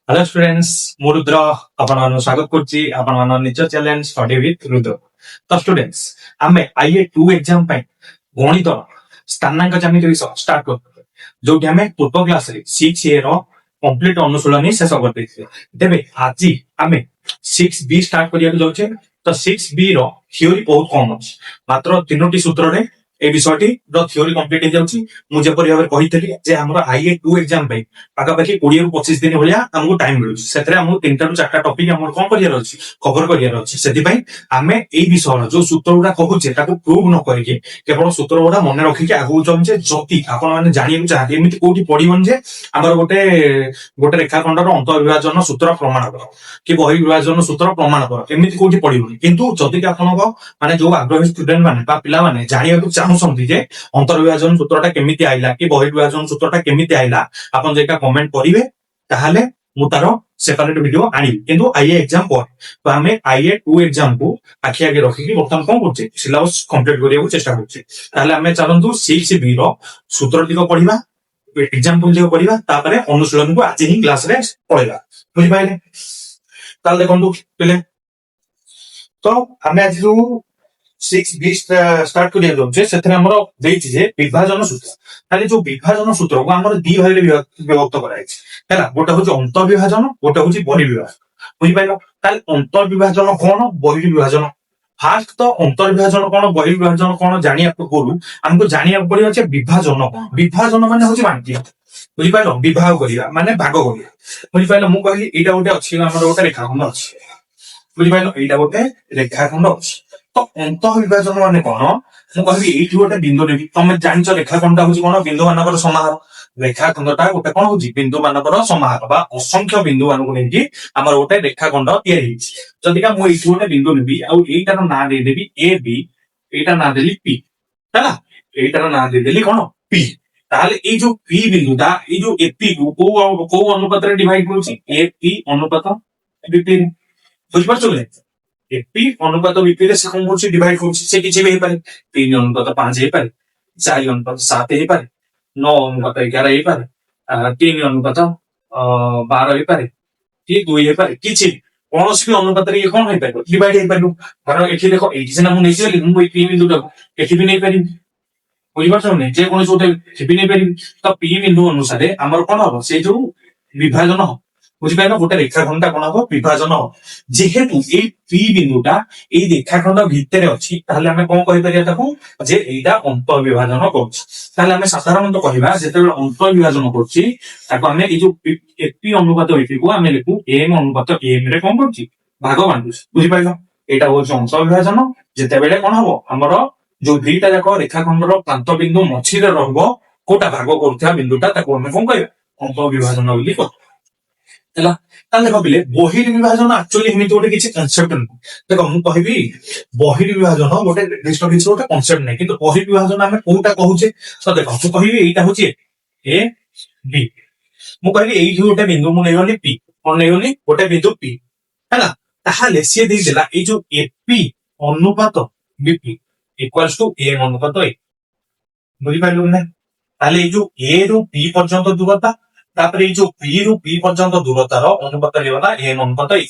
Hello students मु रुद्र आपण स्वागत करछि आपण निज चैलेंज स्टडी विथ रुद्र। तो स्टूडेंट्स आमे आईए 2 एग्जाम पे गणित स्थानांक ज्यामिति विषय स्टार्ट करते जो आमे पूर्व क्लास रे 6 ए रो कंप्लीट अनुशीलनी शेष कर देथिले। तेबे आज आमे 6 बी स्टार्ट करिया जाउछे। तो 6 बी रो थ्योरी बहुत कम अछि, मात्र 3टी सूत्र रे ए विषयटी थ्योरी कंप्लीट हो जाउछि। मु जेपरि भाबे कहितली जे हमर आईए 2 एग्जाम पे पाका पाखी 20 रु 25 दिन भलिया हमको टाइम मिलुछि। सेतरे हमको 3टा रु 4टा टॉपिक हमर कोन करियर अछि, कवर करियर अछि। सेति पई आमे एई विषय जो सूत्र गुडा कहूचे ताको प्रूव न करिके केवल सूत्र गुडा मने रखि के आगु चमचे जति आपण माने जानियु चाहते एमिति कोठी पडिबन जे हमर गोटे रेखाखंडर अंतर्विभाजन सूत्र प्रमाण कर कि बहि विभाजन सूत्र प्रमाण कर एमिति कोठी पडिबन। किंतु जति कि आपनको माने जो आग्रही स्टूडेंट माने बा पिला माने जानियु चाहुसंती जे अंतर्विभाजन सूत्रटा केमिति आइला कि बहि विभाजन सूत्रटा केमिति आइला आपण जेका कमेंट करिवे ताहाले मु तारो सेपरेट वीडियो आनी। किंतु आईए एग्जाम पर तो हमें आईए 2 एग्जाम को आखि आगे रखी कि बर्तमान कोन करछे सिलेबस कंप्लीट करिया चेष्टा करछे। ताहाले हमें चलंतु 6 बी रो सूत्र दिको पढिबा, एग्जांपल दिको पढिबा, तापरे अनुशीलन को आज ही क्लास रे पढिबा। बुझि पाइले? ताले देखंतु पहिले तो हमें आज जो 6 बी स्टार्ट करिया जाउछे सेथरे हमरो देइछि जे विभाजन सूत्र। ताले जो विभाजन सूत्र को हमरो दी भाग रे विभक्त कराइछि हैला। गोटे होछि अंतर विभाजन, गोटे होछि बहि विभाजन। बुझि पाइलो? ताले अंतर विभाजन कोन, बहि विभाजन। फास्ट तो अंतर विभाजन कोन, बहि विभाजन कोन जानिया पूर्व हमको जानिया पड़ियो जे विभाजन कोन। विभाजन माने होछि बांटी। बुझि पाइलो? विभाग करिया माने भाग करिया। बुझि पाइलो? मु कहली एटा गोटे अछि हमरो गोटे रेखाखंड अछि। बुझि पाइलो? एटा गोटे रेखाखंड अछि। तो अंतर विभाजन माने कोन, मु कहबी एठी गोटे बिंदु नेबी। तमे जानिछ रेखाखंडटा होछि कोन, बिंदु मानकर समाहार। रेखाखंडटा गोटे कोन होछि बिंदु मानकर समाहार बा असंख्य बिंदु मानको नेकी हमर गोटे रेखाखंड तयारी हिछि। जदिका मु एठी गोटे बिंदु नेबी आ एटार नाम दे देबी ए बी, एटा नाम देली पी हैला। एटार नाम दे देली कोन पी। ताहले ए जो पी बिंदुटा ए जो एपी को अनुपात रे डिवाइड होछि, एपी अनुपात बीपी। बुझि पाछो ले? एपी अनुपात बीपी रे से कोन होछि डिवाइड होछि, से किछि भी हे पारे। 3 अनुपात 5 हे पारे, 4 अनुपात 7 हे पारे, 9 अनुपात 11 हे पारे, 3 अनुपात 12 हे पारे, कि 2 हे पारे। किछि कोनोसी भी अनुपात रे कोन हे पारे डिवाइड हे पारे। कारण एठी देखो एठी सेना मु नै छै मु ए पी बिंदुटा एठी भी नै पारि। बुझि पाछो नै? जे कोनोसी होते एठी नै पारि। तो पी बिंदु अनुसार हमर कोन हो से जो विभाजन हो। बुझि पाइलो? गोटे रेखाखंडटा कोन हो विभाजन हो। जेहेतु ए पी बिंदुटा ए रेखाखंड भितरे अछि ताहले हमें कोन कहि परिया ताकू जे एटा अंतर विभाजन करछि। ताहले हमें साधारणतः कहिबा जेतेबेले अंतर विभाजन करछि ताको हमें ए जो एपी अनुपात एपी को हमें लिखु एम अनुपात एम रे कोन करछि भाग बांटुछि। बुझि पाइलो? एटा होछि अंतर विभाजन। जेतेबेले कोन हबो हमरो जो दुईटा जाक रेखाखंडर प्रांत बिंदु मछि रे रहबो कोटा भाग करथि बिंदुटा ताको हमें कोन कहिबा अंतर विभाजन बोली कहू हैला। ताले भाबिले बहिर्विभाजन एक्चुअली हेमिति गोटे किछि कन्सेप्ट नै। देखो मु कहबी बहिर्विभाजन गोटे निर्दिष्ट किछि गोटे कन्सेप्ट नै, किंतु बहिर्विभाजन हमें कोटा कहूचे। तो देखो मु कहबी एटा होछि ए बी, मु कहबी एई गोटे बिंदु मु नेगली पी, कोन नेगली गोटे बिंदु पी हैला। ताहाले सी देइ देला ए जो एपी अनुपात बीपी इक्वल्स टू ए अनुपात ए। बुझि पाइलु नै? ताले ए जो ए रो पी पर्यंत दूरता तापरे जो पी रु पी पर्यंत दूरतार अनुपात हेला एम अनुपात ए।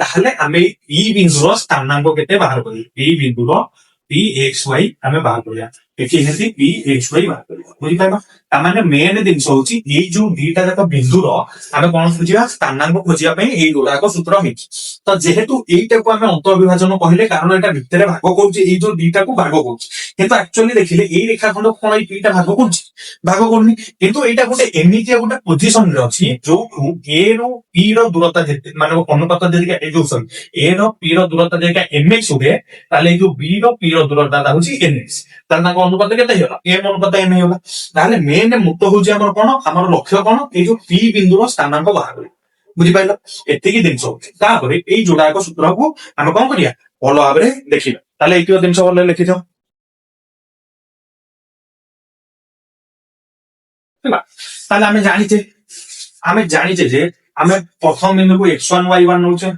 ताहले हमें पी बिंदुर स्थानांक केते बाहर करी पी बिंदुर पी एक्स वाई हमें बाहर करिया। एठी हेती पी एक्स वाई बाहर करिया। बुझि पाइबा? ता माने मेन दिन होछि ए जो दीटा जाक बिंदुर हमें कोन खोजिया स्थानांक खोजिया पई ए गुडाक सूत्र हिच। तो जेहेतु एटा को हमें अंतर विभाजन कहिले कारण एटा भितरे भाग करछि ए जो दीटा को भाग करछि। किंतु एक्चुअली देखिले ए रेखाखंड कोन ए पीटा भाग करछि भाग करनी। किंतु एटा गोटे एमितिया गोटे पोजीशन रे अछि जो ए रो पी रो दूरता जेते माने अनुपात जेतिका ए जो सॉरी ए रो पी रो दूरता जेतिका एमएक्स हुए ताले जो बी रो पी रो दूरता होछि एनएक्स। तार ना अनुपात केते हेला एम अनुपात एम हेला। ताले मेन मुद्दा होछि हमर कोन हमर लक्ष्य कोन ए जो पी बिंदुर स्थानांक बाहर करी। बुझि पाइलो? एतिकी दिन होछि। तापरे ए जोडाक सूत्र को हम कोन करिया भलो भाबरे देखिबा। ताले एतियो दिन भलो लिखि दियो हैला। ताले हमें जानिचे जे हमें प्रथम बिंदु को x1 y1 नउचे,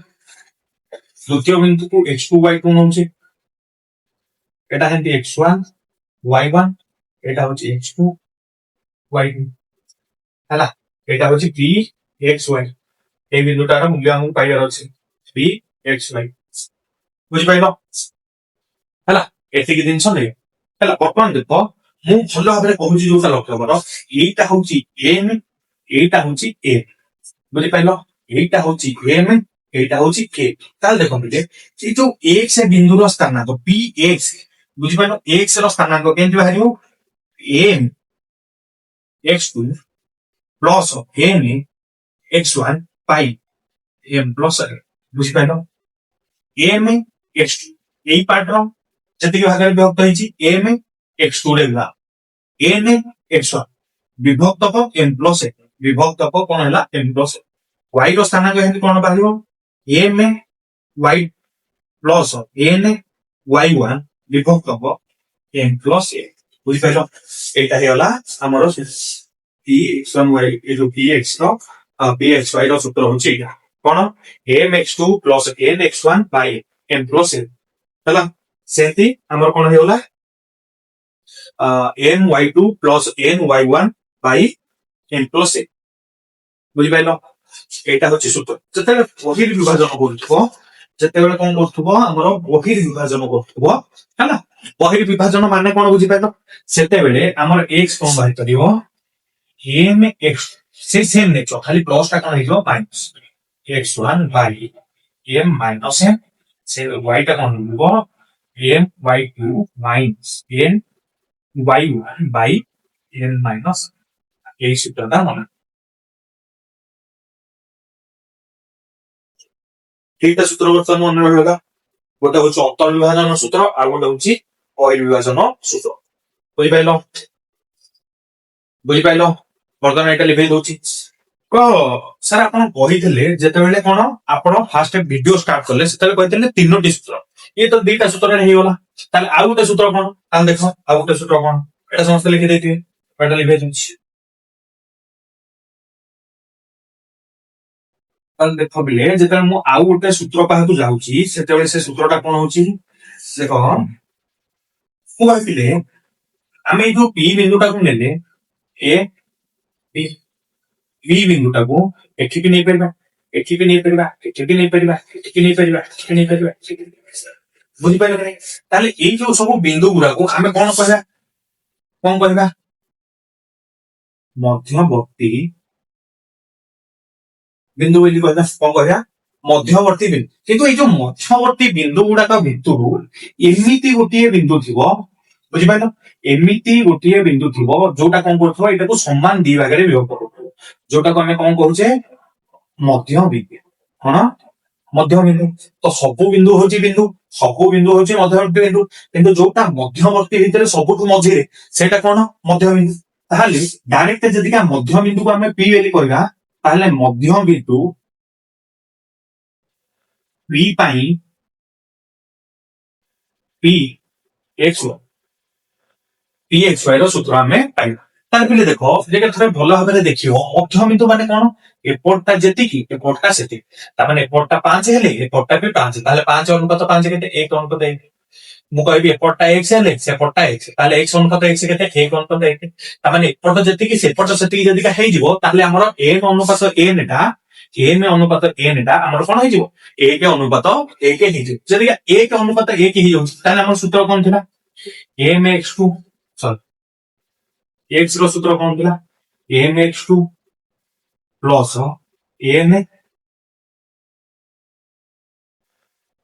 द्वितीय बिंदु को x2 y2 नउचे। एटा हेंती x1 y1 एटा होची x2 y2 हैला। एटा होची p x y এই বিন্দুটার মূল্য আমাকে পাইবার আছে বি এক্স ওয়াই বুঝিপাইল ହେଲା ଏତିକି ଜିନିଷ ନେଇ ହେଲା ବର୍ତ୍ତମାନ ଦେଖ ମୁଁ ଭଲ ଭାବରେ କହୁଛି ଯୋଉଟା ଲକ୍ଷ୍ୟ କର ଏଇଟା ହଉଛି ଏମ ଏଇଟା ହଉଛି ଏ ବୁଝିପାଇଲ ଏଇଟା ହଉଛି ଏମ ଏଇଟା ହଉଛି କେ ତାହେଲେ ଦେଖନ୍ତୁ ଏଇ ଯୋଉ ଏକ୍ସ ବିନ୍ଦୁର ସ୍ଥାନାଙ୍କ ପି ଏକ୍ସ ବୁଝିପାଇଲ ଏକ୍ସ ର ସ୍ଥାନାଙ୍କ କେମିତି ବାହାରିବ m x two plus m x one ପାଇ ଏମ ପ୍ଲସ ବୁଝିପାଇଲ ଏମ ଏକ୍ସ ଟୁ ଏଇ ପାର୍ଟର ଯେତିକି ଭାଗରେ ବିଭକ୍ତ ହେଇଛି ଏମ ଏକ୍ସ ଟୁ ରେ ଏନ ଏକ୍ସ ୱାନ ବିଭକ୍ତକ ଏମ ପ୍ଲସ ଏ ବିଭକ୍ତକ କଣ ହେଲା ଏମ ପ୍ଲସ ଏ ୱାଇ ର ସ୍ଥାନାଙ୍କ ଏମିତି କଣ ବାହାରିବ m y plus n y one ବିଭକ୍ତକ ଏମ ପ୍ଲସ ଏ ବୁଝିପାରିଲ ଏଇଟା ହେଇଗଲା ଆମର ପି ଏକ୍ସ ୱାନ ୱାଇ ଏ ଯୋଉ ପି ଏକ୍ସ ର ପି ଏକ୍ସ ୱାଇ ର ସୂତ୍ର ହଉଛି ଏଇଟା କଣ m x two plus n x one by m plus a ହେଲା ସେମିତି ଆମର କଣ ହେଇଗଲା n y two plus n y one by n plus a बुझिपाइल एटा होची सूत्र जेतेबेले बहिर्विभाजन करथुबो जेतेबेले कोन करथुबो हमर बहिर्विभाजन करथुबो हैला बहिर्विभाजन माने कोन बुझिपाइल सेतेबेले हमर x कोन बाहि करिवो m x से सेम नेचर खाली प्लस टा कोन हिजो minus x1 by m minus m से y टा कोन हिजो m y2 minus n y1 by n minus এই সূত্রটা মনে এইটা সূত্র বর্তমান মনে রাখা গোটা হচ্ছে অন্তর্বিভাজন সূত্র আর গোটা হচ্ছে বহির্বিভাজন সূত্র বুঝিপাইল বর্তমান এটা লিখে দଉଛି ସାର୍ ଆପଣ କହିଥିଲେ ଯେତେବେଳେ କଣ ଆପଣ ଫାଷ୍ଟ ଭିଡିଓ ଷ୍ଟାର୍ଟ କଲେ ସେତେବେଳେ କହିଥିଲେ ତିନୋଟି ସୂତ୍ର ଇଏ ତ ଦିଟା ସୂତ୍ରରେ ହେଇଗଲା ତାହେଲେ ଆଉ ଗୋଟେ ସୂତ୍ର କଣ ତାହେଲେ ଦେଖ ଆଉ ଗୋଟେ ସୂତ୍ର କଣ ଏଟା ସମସ୍ତେ ଲେଖି ଦେଇଥିବେ ଏଟା ଲେଖି ଦଉଛି ତାହେଲେ ଦେଖ ବିଲେ ଯେତେବେଳେ ମୁଁ ଆଉ ଗୋଟେ ସୂତ୍ର ପାଖକୁ ଯାଉଛି ସେତେବେଳେ ସେ ସୂତ୍ରଟା କଣ ହଉଛି ଦେଖ ମୁଁ ଭାବିଲେ ଆମେ ଏଇ ଯୋଉ ପି ବିନ୍ଦୁଟାକୁ ନେଲେ ଏ ପି V ବିନ୍ଦୁଟାକୁ ଏଠିକି ନେଇପାରିବା ଏଠିକି ନେଇପାରିବା ଏଠିକି ନେଇପାରିବା ଏଠିକି ନେଇପାରିବା ଏଠିକି ନେଇପାରିବା ବୁଝିପାରିଲ କି ତାହେଲେ ଏଇ ଯୋଉ ସବୁ ବିନ୍ଦୁ ଗୁଡାକୁ ଆମେ କଣ କହିବା ମଧ୍ୟବର୍ତ୍ତୀ ବିନ୍ଦୁ ବୋଲି କହିବା କଣ କହିବା ମଧ୍ୟବର୍ତ୍ତୀ ବିନ୍ଦୁ କିନ୍ତୁ ଏଇ ଯୋଉ ମଧ୍ୟବର୍ତ୍ତୀ ବିନ୍ଦୁ ଗୁଡାକ ଭିତରୁ ଏମିତି ଗୋଟିଏ ବିନ୍ଦୁ ଥିବ ବୁଝିପାରିଲ ଏମିତି ଗୋଟିଏ ବିନ୍ଦୁ ଥିବ ଯୋଉଟା କଣ କରୁଥିବ ଏଇଟାକୁ ସମାନ ଦି ଭାଗରେ ବିଭକ୍ତ କରୁଥିବ जोटा को आम कौन कहे मध्य बिंदु कौन मध्य बिंदु तो सबु बिंदु हूँ बिंदु सबु बिंदु हूँ मध्यवर्ती बिंदु किंतु जोटा मध्यवर्ती भितर सबुठ मझे सेटा कौन मध्य बिंदु ताहले डायरेक्ट जदि मध्य बिंदु को आम पी बोली कहवा ताहले मध्य बिंदु पी पाई पी एक्स वाई सूत्र आम पाइबा तारपिले देख जेटा थोड़े भल भाव देखियो मध्य बिंदु माने कौन एपटा जेतिकी एपटा सेतिकी तामाने एपटा 5 हेले एपटा भी 5 ताले 5 अनुपात 5 केते 1 अनुपात 1 मु कहबी एपटा x हेले सेपटा x ताले x अनुपात x केते 1 अनुपात 1 तामाने एपटा जेतिकी सेपटा सेतिकी जदि का हेइ जिवो ताले हमर n अनुपात n टा n अनुपात n टा हमर कोन हेइ जिवो 1 अनुपात 1 हेइ जिवो जदि 1 अनुपात 1 हेइ जाउ ताले हमर सूत्र कोन थिला mx2 सॉरी x रो सूत्र कौन थिला mx2 plus n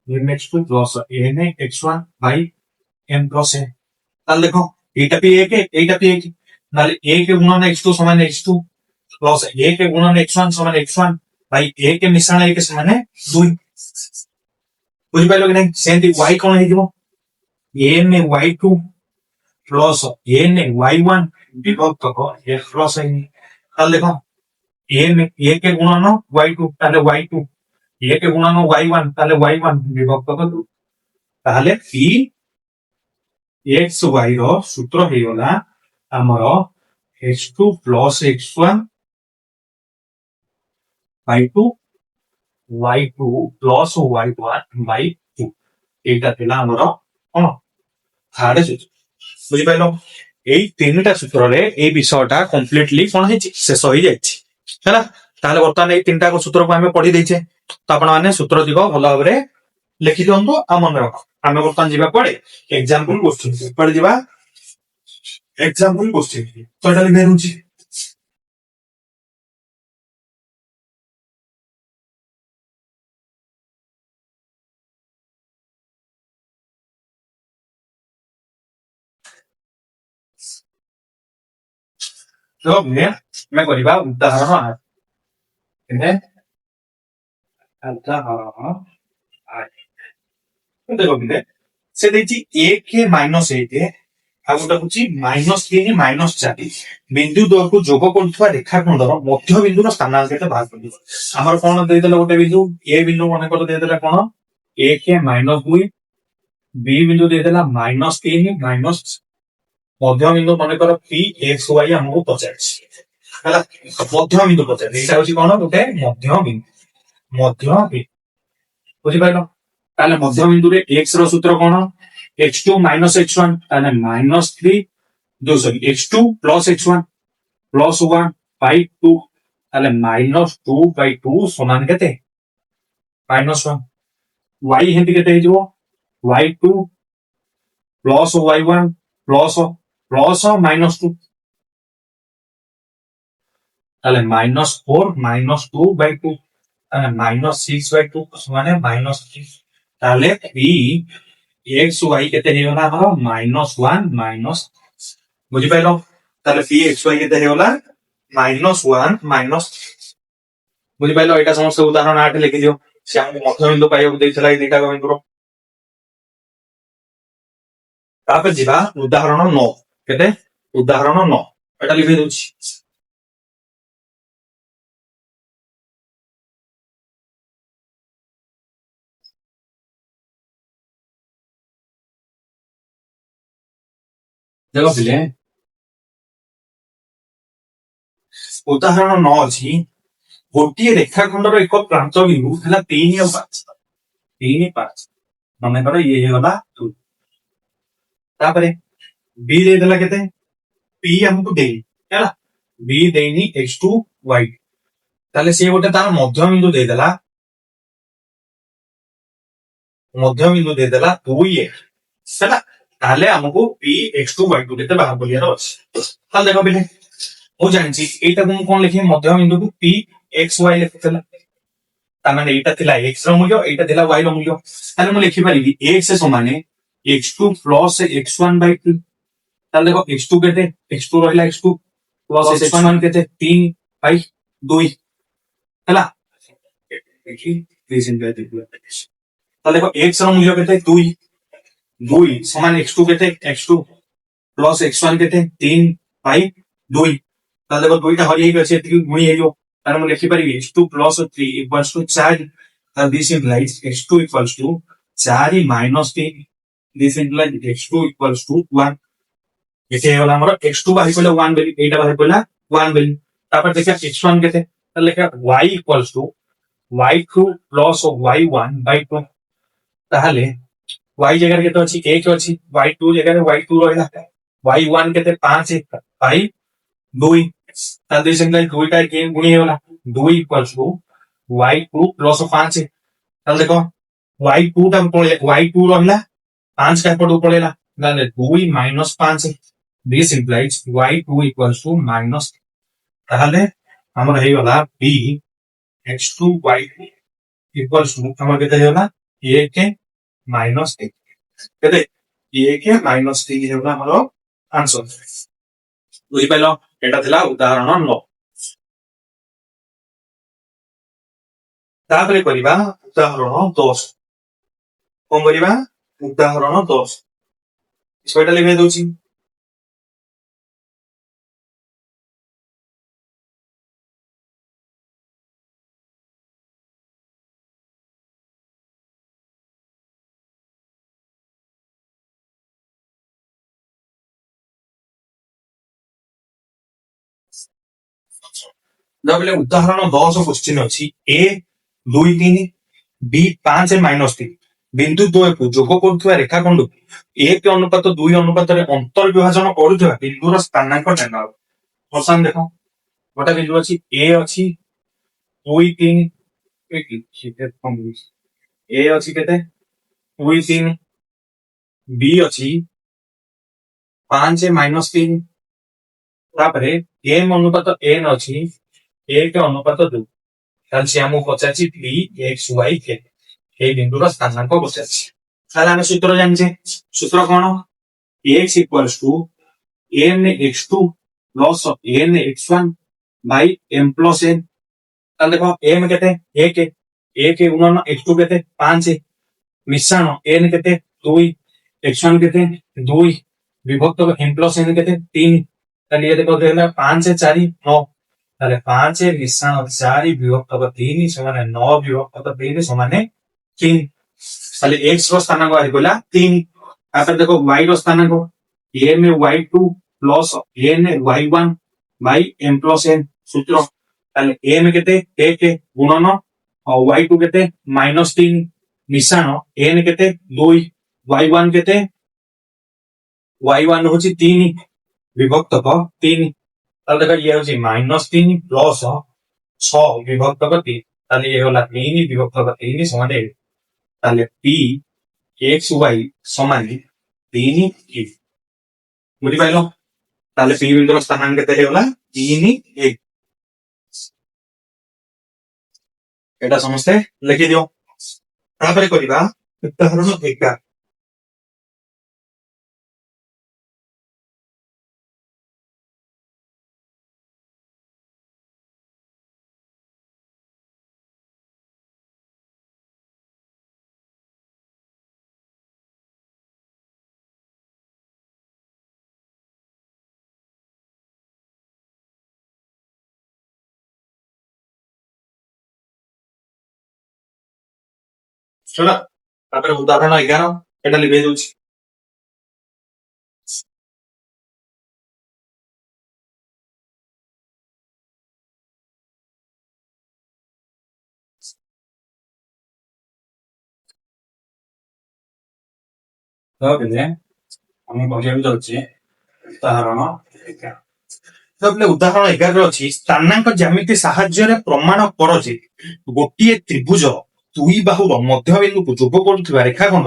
mx2 plus n x1 by m plus n ताले देखो एटा भी 1 एटा भी 1 नाले 1 गुणन x2 समान x2 प्लस 1 गुणन x1 समान x1 बाई 1 मिश्रण 1 समान 2 बुझि पाइलो कि नहीं सेंती y कोन हे दिबो m y2 plus n y1 विभक्त को x प्लस है ताले देखो m 1 गुणन y2 ताले y2 1 गुणन y1 ताले y1 विभक्त को 2 ताले p x y रो सूत्र हे गला हमर x2 plus x1 y2 y2 plus y1 by 2 एटा थिला हमर कोन थर्ड सूत्र बुझि पाइलो এই তিনটা সূত্রে এই বিষয়টা কমপ্লিটলি কোন হইছে শেষ হই যাচ্ছে ହେଲା ताहले बर्तमान एई तीनटा को सूत्र को आमे पढ़ी देइछे तो आपण माने सूत्र दिगो भलो भाबरे लिखि दियंतु आ मन रख आमे बर्तमान जिबा पड़े एग्जांपल क्वेश्चन पढ़ दिबा एग्जांपल क्वेश्चन तो एटा लिखे रुची तो मैं करिबा उदाहरण 8 केने उदाहरण 8 देखो बिले से देछि 1 के माइनस 8 आ गोटा होछि -3 -4 बिंदु दो को जोग करथवा रेखाखंडर मध्य बिंदुर स्थानांक बाहर कर दिबो हमर कोन देइ देला गोटे बिंदु ए बिंदु माने कर देइ देला कोन 1 के -2 बी बिंदु देइ देला -3 माइनस मध्य बिंदु माने कर पी एक्स वाई हमको पचारछि हला मध्य बिंदु पचार एटा होछि कोन गोटे मध्य बिंदु बुझि पाइलो ताले मध्य बिंदु रे x रो सूत्र कोन x2 x1 ताले -3 दो सॉरी x2 x1 1 बाय 2 ताले -2 बाय 2 समान केते -1 y हेंति केते हे जो y2 y1 प्लस -2 ताले -4 -2 बाय 2 ताले -6 बाय 2 समान -3 ताले p x y केते हेला हमर -1 बुझि पाइलो ताले p x y केते हेला -1 बुझि पाइलो एटा समस्त उदाहरण 8 लिखि दियो से हम मध्य बिंदु पाइयो देइछला ए दुटा बिंदु तापर जिबा उदाहरण 9 केते उदाहरण 9 एटा लिखि दोछि देखो पिले उदाहरण 9 अछि गोटी रेखाखंडर एक प्रांत बिंदु हला 3 और 5 माने कर ये हेला 2 तापरे बी दे देला केते पी हमको दे हैला बी देनी x2 y ताले से गोटे तार मध्य बिंदु दे देला 2 हैला ताले हमको p x2 y2 केते बाहर बोलियार अछि ताले देखो बिले हो जानछि एटा को कोन लिखि मध्य बिंदु को p x y लिखतला ताने एटा थिला x रो मूल्य एटा थिला y रो मूल्य ताले म लिखि पारिबि x समान x2 x1 by 2 ताले देखो x2 केते x2 रहला x2 प्लस x1 केते 3 by 2 हैला देखि रीजन पे देखो ताले देखो x रो मूल्य केते 2 समान x2 केते x2 प्लस x1 केते 3 by 2 ताले देखो 2 टा हरि गय छै एति गुणी हे जो ताले म लिखि पारिबि x2 plus 3 equals to 4 and this implies x2 equals to 4 minus 3 this implies x2 equals to 1 एते होला हमर x2 बाहि पले 1 बेली एटा बाहि पला 1 बेली तापर देखा x1 केते त लेखा y equals to y2 plus y1 by 2 ताहले y जगह केते अछि 1 अछि y2 जगह y2 रहला y1 केते 5 by 2 तादे संख्या 2 टा के गुणी होला 2 equals to y2 plus 5 ताले देखो y2 टा पळे y2 रहला 5 का पडू पळेला गाले 2 minus 5 this implies y2 equals to minus ताहले हमर हे वाला b x2 y2 equals to हमर केते होला a के minus 1 केते a के minus 3 हे होला हमर आंसर बुझि पाइलो एटा थिला उदाहरण 9 तापरे करिबा उदाहरण 10 कोन करिबा उदाहरण 10 इसोटा लिखे दोछि जबले उदाहरण 10 क्वेश्चन अछि a 2 3 b 5 -3 बिंदु 2 को जोग करथुवा रेखाखंड 1 अनुपात 2 अनुपात रे अंतर विभाजन करूथुवा बिंदुर स्थानांक नेना पसंद देखो गोटा बिंदु अछि a अछि 2 3 ए अछि केते 2 3 बी अछि 5 -3 तापरे एम अनुपात एन अछि 1 अनुपात 2 ताले से हमको पचाछि पी एक्स वाई के এই বিন্দুর স্থানাঙ্ক বসাচ্ছি তাহলে আমি সূত্র জানছি সূত্র কোন x equals to n x2 plus n x1 by m plus n তাহলে দেখো m কেতে 1 1 গুণন x2 কেতে 5 মিশ্রণ n কেতে 2 x1 কেতে 2 বিভক্ত m প্লস n কেতে 3 তাহলে ये देखो देला 5 4 9 তাহলে 5 মিশ্রণ 4 বিভক্ত 3 সমান 9 বিভক্ত 3 সমান 3 তাহলে x रो स्थानांक आइ बोला 3 तापर देखो y रो स्थानांक n y2 plus n y1 by m plus n सूत्र ताले m केते 1 गुणन और y2 केते -3 मिश्रण n केते 2 y1 केते y1 होची 3 विभक्त 3 ताले देखो ये होची -3 प्लस 6 विभक्त 3 ताले ये होला 3 विभक्त 3 समान ताले p एक्स वाई समान 3 e बुझी पाइलो ताले p बिंदुर स्थानांक केते हेला 3 1 एटा समस्ते लिखि दियो तापरे करिबा उदाहरण 11 चला तापरे उदाहरण 11 एटा लिखि दोछि तो केते हम बजेम दोछि उदाहरण 11 तबले उदाहरण 11 अछि स्थानांक ज्यामिति साहाय्य रे प्रमाण कर जे गोटिए त्रिभुज दुई बाहुर मध्यबिंदु को जोग करुवा रेखाखंड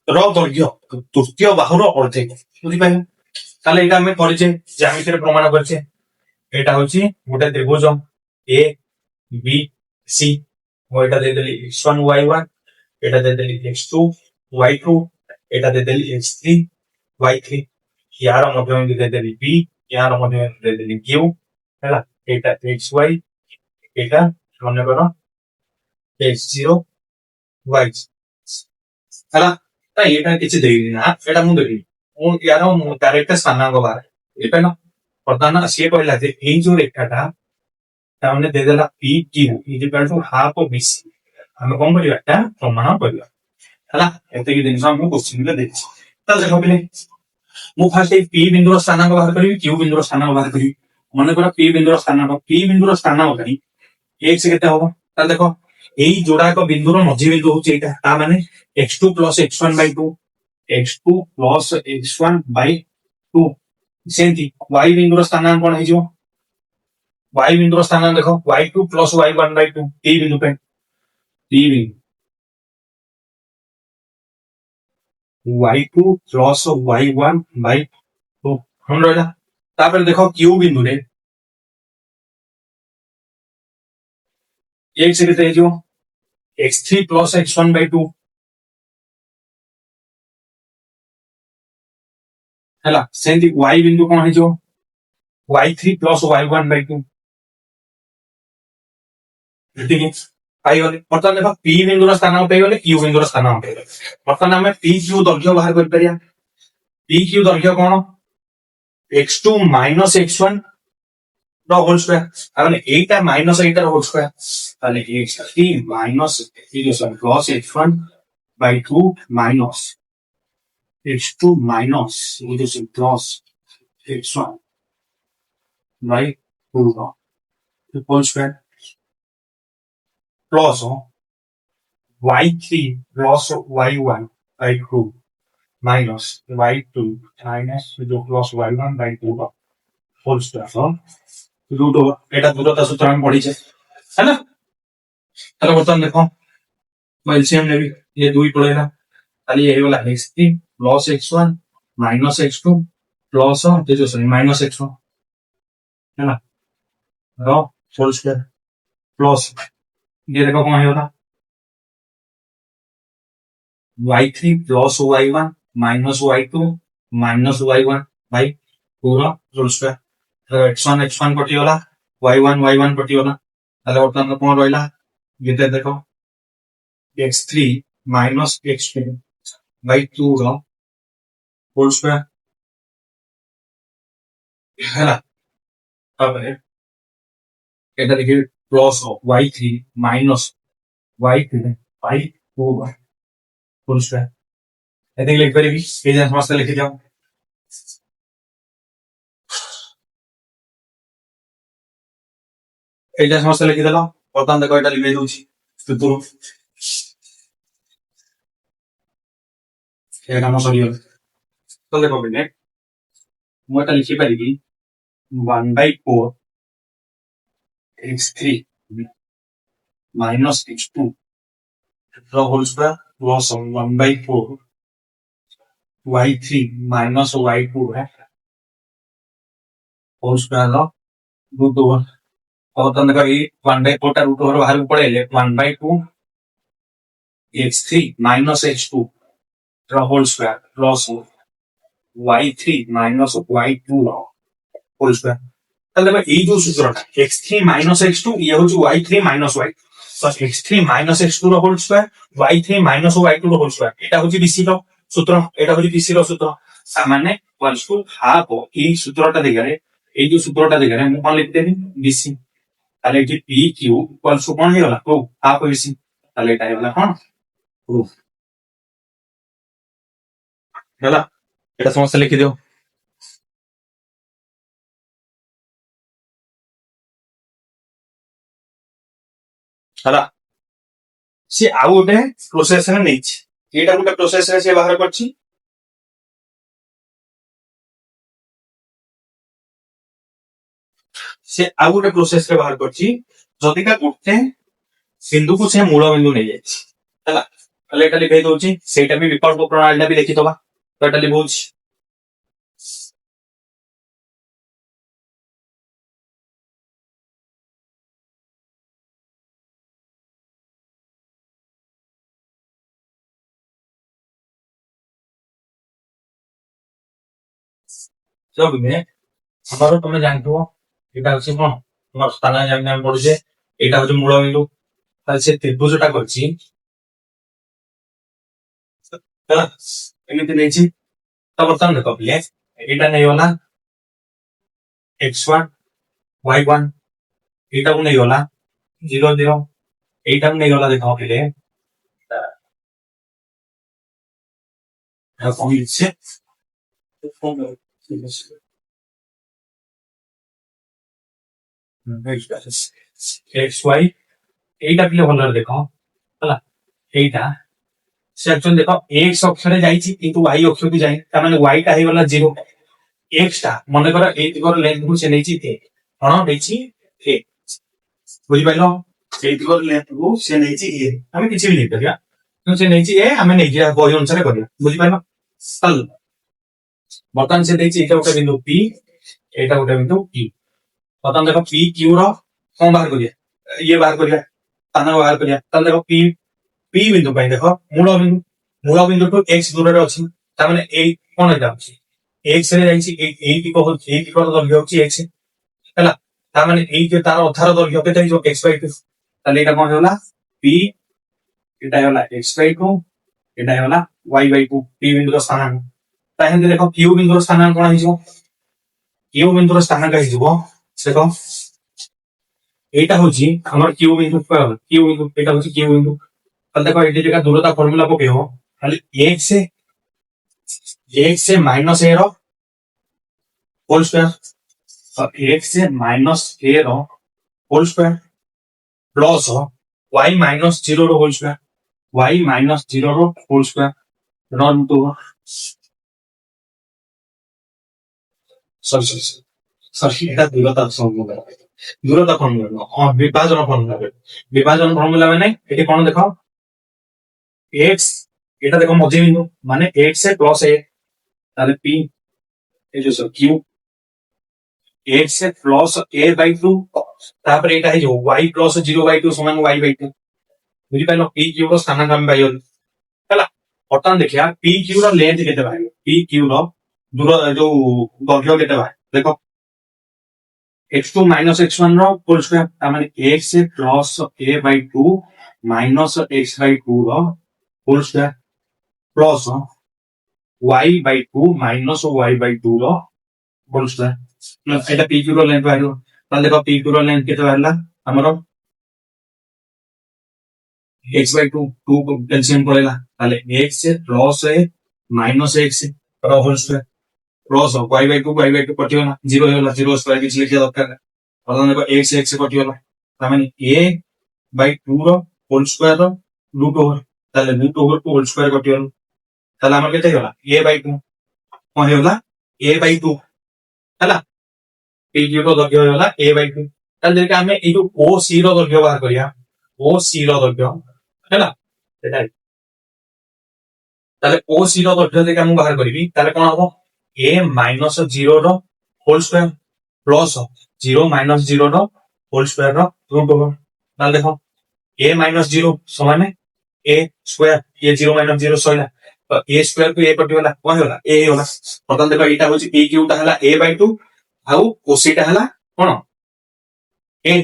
र दैर्घ्य तृतीय बाहुर अर्धेक बुझी पाइल ताले एटा हम करिचे ज्यामिति रे प्रमाण करछे एटा होची गोटे त्रिभुज ए बी सी और एटा दे देली x1 y1 एटा दे देली x2 y2 एटा दे देली x3 y3 यार मध्यबिंदु दे देली b यार मध्यबिंदु दे देली q हैला एटा xy एटा मने करो x0 y हैला ता एटा किछि देई ना एटा मु देली मु यार मु डायरेक्ट स्थानांक बार एटा प्रधान से कहला जे एई जो रेखाटा तामने दे देला p q equal to half of bc हम कोन करिया ता प्रमाण करिया हैला एते की दिन हम क्वेश्चन ले देखि ता देखो बिले मु फास्ट ए p बिंदुर स्थानांक बाहर करी q बिंदुर स्थानांक बाहर करी मने करा p बिंदुर स्थानांक करी x केते होबो ता देखो एई जोड़ा को बिंदुर मझी बिंदु होची एटा ता माने x2 + x1 / 2 x2 + x1 / 2 सेंती y बिंदुर स्थानांक कोन हे जो y बिंदुर स्थानांक देखो y2 + y1 / 2 t बिंदु पे t बिंदु y2 + y1 / 2 हम रहला तापर देखो q बिंदु रे x केते हे जो x3 + x1 / 2 हैला सेंती y बिंदु कोन हे जो y3 + y1 / 2 ठीक है पाई गले बर्तमान देखो p बिंदुर स्थानांक पे गले q बिंदुर स्थानांक पे गले बर्तमान हमें p q दैर्घ्य बाहर कर परिया p q दैर्घ्य कोन x2 - x1 the whole square अने एटा माइनस एटा होल स्क्वायर ताले x3 - equation plus x1 / 2 minus x2 minus equation plus x1 / 2 whole square plus y3 + y1 / 2 minus y2 minus जो plus y1 / 2 whole square root over एटा दूरता सूत्र हम पढ़ी छे है ना তাহলে বর্তমান দেখো এলসিএম নেবি ये দুই পড়েলা তাহলে এই হলো x3 plus x1 minus x2 plus sorry minus x1 है ना रो होल स्क्वायर प्लस ये देखो कौन है होता y3 plus y1 minus y2 minus y1 भाई पूरा होल स्क्वायर x1 कटिगला y1 कटिगला তাহলে বর্তমান কোন রইলা এটা দেখো x3 माइनस x2 by 2 रो होल स्क्वायर है ना তারপরে এটা দেখি plus y3 minus y2 by 2 whole square এটা লিখে পারবি এই যে সমস্যা লিখে দাও এইটা সমস্যা লিখে দিলাম বর্তমান দেখো এটা লিখে দଉଛି সূত্র এই কাম সরিগଲା তো দেখো বিনে ମୁଁ এটা লিখি ପାରିବି 1/4 x3 minus x2 the whole square plus 1/4 y3 minus y2 है whole square ର root over और तंद का ये 1/4 टा root over बाहर पड़े ले 1/2 x3 minus x2 the whole square plus y3 minus y2 whole square তাহলে দেখো এই যে সূত্রটা x3 minus x2 ইয়ে হচ্ছে y3 minus y so x3 minus x2 র whole square y3 minus y2 র হোল স্কয়ার এটা হচ্ছে BC র সূত্র এটা হচ্ছে BC র সূত্র মানে ইকুয়ালস টু হাফ এই সূত্রটা দেখারে এই যে সূত্রটা দেখারে আমি কোন লিখতে দেবি BC তাহলে এই যে PQ ইকুয়ালস টু কোন হয়ে গেল ও হাফ BC তাহলে এটা হলো কোন প্রুফ ହେଲା এটা সমস্যা লিখে দিও ହେଲା ସେ ଆଉ ଗୋଟେ ପ୍ରୋସେସରେ ନେଇଛି ଏଇଟା ଗୋଟେ ପ୍ରୋସେସରେ ସେ ବାହାର କରିଛି ସେ ଆଉ ଗୋଟେ ପ୍ରୋସେସରେ ବାହାର କରିଛି ଯଦିକା ଗୋଟେ ବିନ୍ଦୁକୁ ସେ ମୂଳ ବିନ୍ଦୁ ନେଇଯାଇଛି ହେଲା ତାହେଲେ ଏଟା ଲିଖେଇ ଦଉଛି ସେଇଟା ବି ବିକଳ୍ପ ପ୍ରଣାଳୀଟା ବି ଦେଖିଦବା ତ ଏଟା ଲିଖଉଛି ଜବିନେ ଆମର ତମେ ଜାଣିଥିବ ଏଇଟା ହଉଛି କଣ ଆମର ସ୍ଥାନ ଯେମିତି ଆମେ ପଢୁଛେ ଏଇଟା ହଉଛି ମୂଳ ବିନ୍ଦୁ ତାହେଲେ ସେ ତ୍ରିଭୁଜଟା କରିଛି ହେଲା ଏମିତି ନେଇଛି ତ ବର୍ତ୍ତମାନ ଦେଖ ପିଲେ ଏଇଟା ନେଇଗଲା x1 y1 ଏଇଟାକୁ ନେଇଗଲା 0 0 ଏଇଟାକୁ ନେଇଗଲା ଦେଖ ପିଲେ କଣ লিখছে xy এইটা পিলে ভଲରେ ଦେଖ ହେଲା এইটা ସେ actually ଦେଖ x ଅକ୍ଷରେ ଯାଇଛି କିନ୍ତୁ y ଅକ୍ଷକୁ ଯାଇନି ତା ମାନେ y ଟା ହେଇଗଲା 0 x ଟା ମନେକର ଏଇ ଦିଗର ଲେନ୍ଥ କୁ ସେ ନେଇଛି a କଣ ନେଇଛି a ବୁଝିପାରିଲ ଏଇ ଦିଗର ଲେନ୍ଥ କୁ ସେ ନେଇଛି a ଆମେ କିଛି ବି ନେଇପାରିବା କିନ୍ତୁ ସେ ନେଇଛି a ଆମେ ନେଇଯିବା ବହି ଅନୁସାରେ କରିବା ବୁଝିପାରିଲ ଚାଲ ବର୍ତ୍ତମାନ ସେ ଦେଇଛି ଏଇଟା ଗୋଟେ ବିନ୍ଦୁ p ଏଇଟା ଗୋଟେ ବିନ୍ଦୁ q ବର୍ତ୍ତମାନ ଦେଖ p q ର କଣ ବାହାର କରିବା ଇଏ ବାହାର କରିବା ସ୍ଥାନ ବାହାର କରିବା ତାହେଲେ ଦେଖ p ବିନ୍ଦୁ ପାଇଁ ଦେଖ ମୂଳ ବିନ୍ଦୁ ଟୁ x ଦୂରରେ ଅଛି ତା ମାନେ ଏଇ କଣ ଏଇଟା ଅଛି x ରେ ଯାଇଛି ଏଇ ଦିଗ ହଉଛି ଏଇ ଦିଗର ଦୈର୍ଘ୍ୟ ହଉଛି x ହେଲା ତା ମାନେ ଏଇ ଯେ ତାର ଅଧାର ଦୈର୍ଘ୍ୟ କେତେ ହେଇଯିବ x/2 ତାହେଲେ ଏଇଟା କଣ ହେଲା p ଏଇଟା ହେଲା x/2 ଏଇଟା ହେଲା y/2 p ବିନ୍ଦୁର ସ୍ଥାନାଙ୍କ ତାହେଲେ ଦେଖ q ବିନ୍ଦୁର ସ୍ଥାନାଙ୍କ କଣ ହେଇଯିବ q ବିନ୍ଦୁର ସ୍ଥାନାଙ୍କ ହେଇଯିବ ଦେଖ এইটা হচ্ছে আমার কিউ বিন্দু এটা হচ্ছে কিউ বিন্দু তাহলে দেখো এটি যেটা দূরতা ফর্মুলা পকেইব তাহলে x से माइनस a रो होल स्क्वायर और x से माइनस a रो whole square plus y minus 0 रो होल स्क्वायर y माइनस 0 रो होल स्क्वायर रन टू सॉरी এটা দূরতা ফর্মুলা ଦୂରତା ଫର୍ମୁଲା ବିଭାଜନ ଫର୍ମୁଲା ମାନେ ଏଠି କଣ ଦେଖ x এটা দেখো মধ্যে বিন্দু মানে x এ প্লাস a তাহলে p এই যে q x এ প্লাস a বাই 2 তারপরে এটা হয়ে যাবে y প্লাস 0/2 সমান y বাই 2 বুঝি পাইলো p q ର ସ୍ଥାନାଙ୍କ ଆମେ ପାଇଗଲୁ ହେଲା ବର୍ତ୍ତମାନ ଦେଖିବା p q ର ଲେନ୍ଥ କେତେ ବାହାରିବ p q ର ଦୂର ଯୋଉ ଦୈର୍ଘ୍ୟ କେତେ ବାହାରିବ ଦେଖ x2 minus x1 ର ହୋଲ ସ୍କ୍ୱାର ତାମାନେ x plus a by 2 minus x by 2 ର whole square plus y by 2 minus y by 2 ର হোল ସ୍କ୍ୱାର এটা p q ର ଲେନ୍ଥ ବାହାରିବ ତାହେଲେ ଦେଖ p q ର ଲେନ୍ଥ କେତେ ବାହାରିଲା ଆମର x by 2 2 कैल्शियम पड़ेगा ताले x plus a minus x ର whole square plus y by 2 कटिगला 0 होला 0 स्क्वायर किछ लिखिया दरकार प्रथम देखो x x कटिगला तामाने a by 2 ର होल स्क्वायर ର रूट ओवर ताले रूट ओवर को होल स्क्वायर कटिगला ताले हमर केते होला a by 2 कोन होला a by 2 हला p q ର दৈর্ঘ্য होला a by 2 ताले देखा हमें ए जो o c ର दৈর্ঘ্য बाहर करिया o c ର दৈর্ঘ্য ହେଲା ସେଟା ତାହେଲେ o c ର ଦୈର୍ଘ୍ୟ ଦେଖି ମୁଁ ବାହାର କରିବି ତାହେଲେ କଣ ହବ a minus 0 ର ହୋଲ ସ୍କ୍ୱାର ପ୍ଲସ 0 minus 0 ର ହୋଲ ସ୍କ୍ୱାର ର ରୁଟ ଓଭର ତାହେଲେ ଦେଖ a minus 0 ସମାନ a ସ୍କ୍ୱାର ଏ 0 minus 0 ସଇଲା ତ a ସ୍କ୍ୱାର କୁ a କଟିଗଲା କଣ ହେଲା a ହେଇଗଲା ବର୍ତ୍ତମାନ ଦେଖ ଏଇଟା ହଉଛି p q ଟା ହେଲା a by 2 ଆଉ o c ଟା ହେଲା କଣ a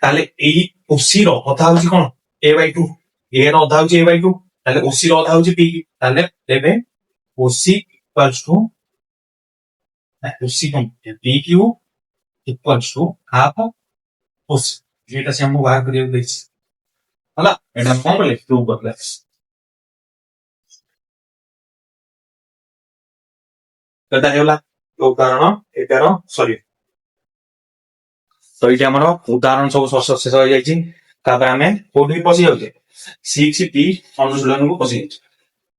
ତାହେଲେ ଏଇ o c ର ଅଧା ହଉଛି କଣ a by 2 a ର ଅଧା ହଉଛି a by 2 ତାହେଲେ o c ର ଅଧା ହଉଛି p ତାହେଲେ ତେବେ o c equals to o c କଣ p q equals to half o c যেটা সে ଆମକୁ ବାହାର କରିବାକୁ ଦେଇଛି ହେଲା ଏଟା କଣ କଲେ ପ୍ରୁଭ କରିଲେ ଏଟା ହେଲା ଉଦାହରଣ 11 ସରି ତ ଏଇଠି ଆମର ଉଦାହରଣ ସବୁ ଶେଷ ହେଇଯାଇଛି ତାପରେ ଆମେ କୋଉଠି ପଶି ଯାଉଛେ 6p ଅନୁଶୀଳନକୁ ପଶି ଯାଉଛେ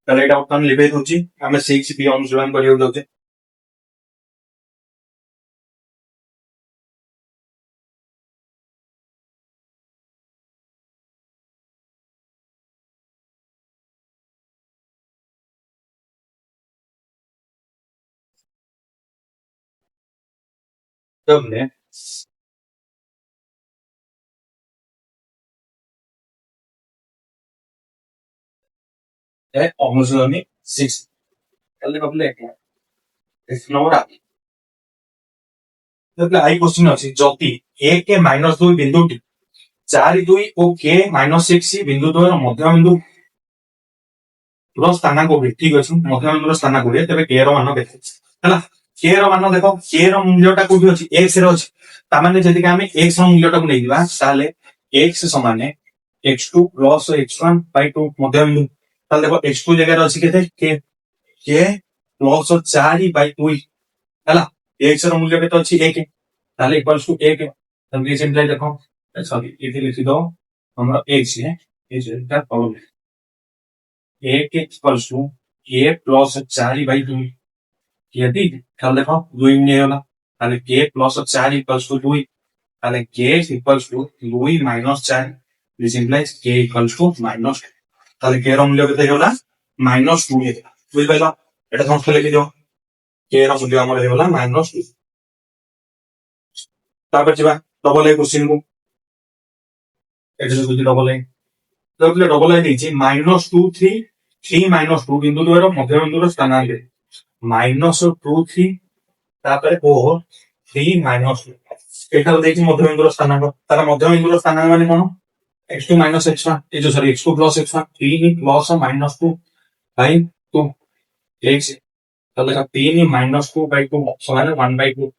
ତାହେଲେ ଏଇଟା ବର୍ତ୍ତମାନ ଲିଭେଇ ଦଉଛି ଆମେ 6p ଅନୁଶୀଳନ କରିବାକୁ ଯାଉଛେ ତାପରେ ଅନୁଶୀଳନୀ 6 ତାହେଲେ କହିଲେ ଏକ ନମ୍ବର ତାହେଲେ ଆଇ କ୍ୱେଶ୍ଚନ ଅଛି ଯଦି a k minus 2 ବିନ୍ଦୁଟି 4 2 O k minus 6 ବିନ୍ଦୁ ଦ୍ୱୟର ମଧ୍ୟବିନ୍ଦୁ ର ସ୍ଥାନାଙ୍କ ହୁଏ ଠିକ ଅଛି ମଧ୍ୟବିନ୍ଦୁର ସ୍ଥାନାଙ୍କ ହୁଏ ତେବେ k ର ମାନ କେତେ ହେଲା k ର ମାନ ଦେଖ k ର ମୂଲ୍ୟଟା କୋଉଠି ଅଛି x ରେ ଅଛି ତାମାନେ ଯଦି ଆମେ x ର ମୂଲ୍ୟଟାକୁ ନେଇଯିବା ତାହେଲେ x ସମାନେ x2 plus x1 by 2 ମଧ୍ୟବିନ୍ଦୁ ତାହେଲେ ଦେଖ x2 ଜାଗାରେ ଅଛି କେତେ k plus 4 by 2 ହେଲା x ର ମୂଲ୍ୟ କେତେ ଅଛି 1 ତାହେଲେ इक्वल्स टू 1 ତାହେଲେ ସିମ୍ପଲି ଦେଖ ସରି ଏଠି লিখি दो हमरा x है ये যেটা problem 1 equals to a plus 4 by 2 यदि তাহলে দেখো 2 নিয়ে গেল তাহলে k plus 4 इक्वल्स टू 2 তাহলে k equals to 2 minus 4 this implies k equals to minus 2 তাহলে k ର ମୂଲ୍ୟ କେତେ ହେଇଗଲା minus 2 ହେଇଗଲା ବୁଝିପାରିଲ এটা ସମସ୍ତେ ଲେଖି ଦିଅ k ର ମୂଲ୍ୟ ଆମର ହେଇଗଲା minus 2 ତାପରେ ଯିବା ଡବଲ ଏ क्वेश्चन को ଏଠି ଯଦି ଡବଲ ଏ ଦେଇଛି -2 3 3 -2 ବିନ୍ଦୁ ଦ୍ୱୟର ମଧ୍ୟବିନ୍ଦୁର ସ୍ଥାନାଙ୍କ -2 3 ତାପରେ 4 3 -2 ଏଟା ଦେଇଛି ମଧ୍ୟବିନ୍ଦୁର ସ୍ଥାନାଙ୍କ ତାର ମଧ୍ୟବିନ୍ଦୁର ସ୍ଥାନାଙ୍କ ମାନେ କଣ x2 - x1 ଏ ଯୋ ସରି x2 + x1 3 plus -2 by 2 x ତାହେଲେ 3 -2 by 2 ସମାନ 1/2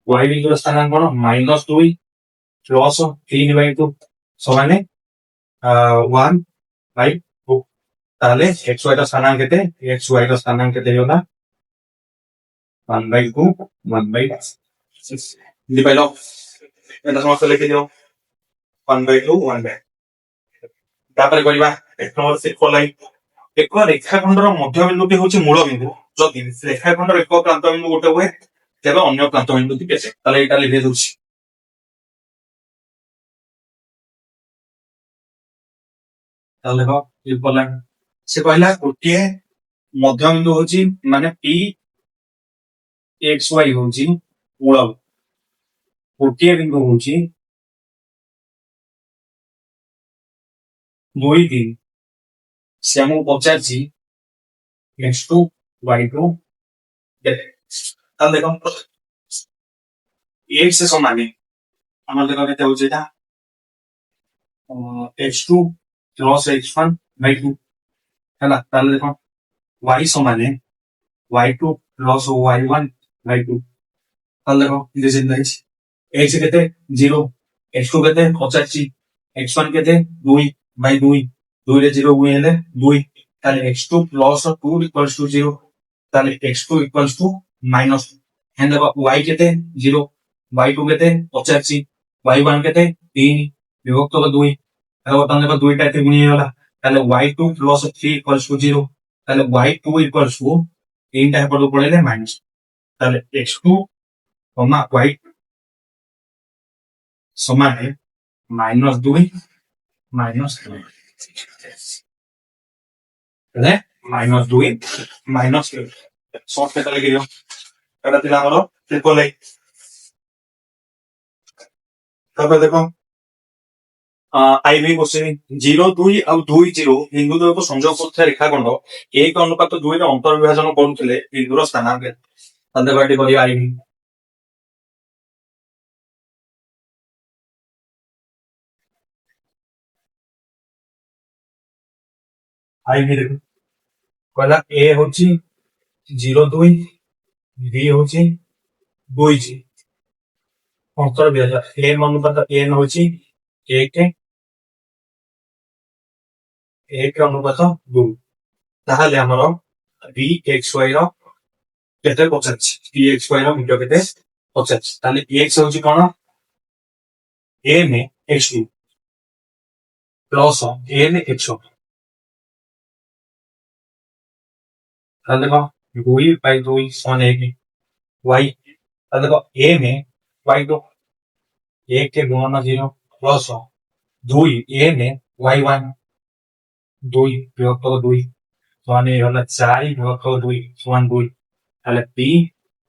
y ବିନ୍ଦୁର ସ୍ଥାନାଙ୍କ କଣ -2 plus 3 by 2 ସମାନେ 1/2 ताले xy ର ସ୍ଥାନାଙ୍କ କେତେ xy ର ସ୍ଥାନାଙ୍କ କେତେ ହେଇଗଲା 1/2 1/6 ବୁଝି ପାଇଲ ଏଟା ସମସ୍ତେ ଲେଖି ଦିଅ 1/2 1/2 ତାପରେ କରିବା ଏକ ନମ୍ବର ସେ ଲାଇନ ଏକ ରେଖାଖଣ୍ଡର ମଧ୍ୟବିନ୍ଦୁଟି ହେଉଛି ମୂଳ ବିନ୍ଦୁ ଯଦି ରେଖାଖଣ୍ଡର ଏକ ପ୍ରାନ୍ତ ବିନ୍ଦୁ ଗୋଟେ ହୁଏ ତେବେ ଅନ୍ୟ ପ୍ରାନ୍ତ ବିନ୍ଦୁଟି କେତେ ତାହେଲେ ଏଇଟା ଲେଖି ଦଉଛି ତାହେଲେ ଦେଖ ଇକ୍ୱାଲେଣ୍ଟ ସେ କହିଲା ଗୋଟିଏ ମଧ୍ୟବିନ୍ଦୁ ହଉଛି ମାନେ ପି ଏକ୍ସ ୱାଇ ହଉଛି ମୂଳ ଗୋଟିଏ ବିନ୍ଦୁ ହଉଛି 2 3 ସେ ଆମକୁ ପଚାରିଛି x2 y2 କେତେ ତାହେଲେ ଦେଖ x ସମାନ ଆମର ଦେଖ କେତେ ହଉଛି ଏଇଟା x2 ପ୍ଲସ x1 ବାଇ 2 ହେଲା ତାହେଲେ ଦେଖ y ସମାନ y2 ପ୍ଲସ y1 ବାଇ 2 ତାହେଲେ ଦେଖ ଦିସ୍ ଇଜ ନାଇସ୍ x କେତେ 0 x2 କେତେ ପଚାରିଛି x1 କେତେ 2 ବାଇ 2 2 ରେ 0 ଗୁଣି ହେଲେ 2 ତାହେଲେ x2 ପ୍ଲସ 2 ଇକ୍ୱାଲ୍ସ ଟୁ 0 ତାହେଲେ x2 ଇକ୍ୱାଲ୍ସ ଟୁ ମାଇନସ୍ ହେଲେ ଦେଖ y କେତେ 0 y2 କେତେ ପଚାରିଛି y1 କେତେ 3 ବିଭକ୍ତ 2 ବର୍ତ୍ତମାନ ଦେଖ 2ଟା ଏତେ ଗୁଣି ହେଇଗଲା ତାହେଲେ y2 ପ୍ଲସ 3 ଇକ୍ୱାଲ୍ସ ଟୁ 0 ତାହେଲେ y2 ଇକ୍ୱାଲ୍ସ ଟୁ 3ଟା ହେପଟକୁ ପଳେଇଲେ ମାଇନସ୍ ତାହେଲେ x2 କମା y ସମାନ ମାଇନସ୍ 2 ମାଇନସ୍ 3 ହେଲେ ମାଇନସ୍ 2 ମାଇନସ୍ 3 ସର୍ଟ କେତେ ଲାଗିବ ଏଟା ଥିଲା ଆମର ଟ୍ରିପଲ ଆଇ ତାପରେ ଦେଖ ଆଇବି କ୍ୱେଶ୍ଚିନ୍ 0 2 ଆଉ 2 0 ବିନ୍ଦୁ ଦ୍ୱୟକୁ ସଂଯୋଗ କରୁଥିବା ରେଖାଖଣ୍ଡ 1 ଅନୁପାତ 2 ରେ ଅନ୍ତର୍ବିଭାଜନ କରୁଥିଲେ ବିନ୍ଦୁର ସ୍ଥାନାଙ୍କ ତାହେଲେ ଦେଖ ଏଠି କରିବା ଆଇବି ଆଇବି ଦେଖ କହିଲା ଏ ହଉଛି 0 2 ବି ହଉଛି 2 0 ଅନ୍ତର୍ବିଭାଜନ ଏନ୍ ଅନୁପାତ ଏନ୍ ହଉଛି 1 ଅନୁପାତ 2 ତାହେଲେ ଆମର ବି ଏକ୍ସ ୱାଇ ର କେତେ ପଚାରିଛି ବି ଏକ୍ସ ୱାଇ ର ମୂଲ୍ୟ କେତେ ପଚାରିଛି ତାହେଲେ ଏକ୍ସ ହଉଛି କଣ n x two plus n x ତାହେଲେ ଦେଖ 2 ବାଇ 2 ସମାନ 1 ୱାଇ ତାହେଲେ ଦେଖ N Y 2 1 ଗୁଣନ 0 plus 2 N Y 1 2 ବିଭକ୍ତ 2 ସମାନ ହେଇଗଲା 4 ବିଭକ୍ତ 2 ସମାନ 2 ତାହେଲେ ପି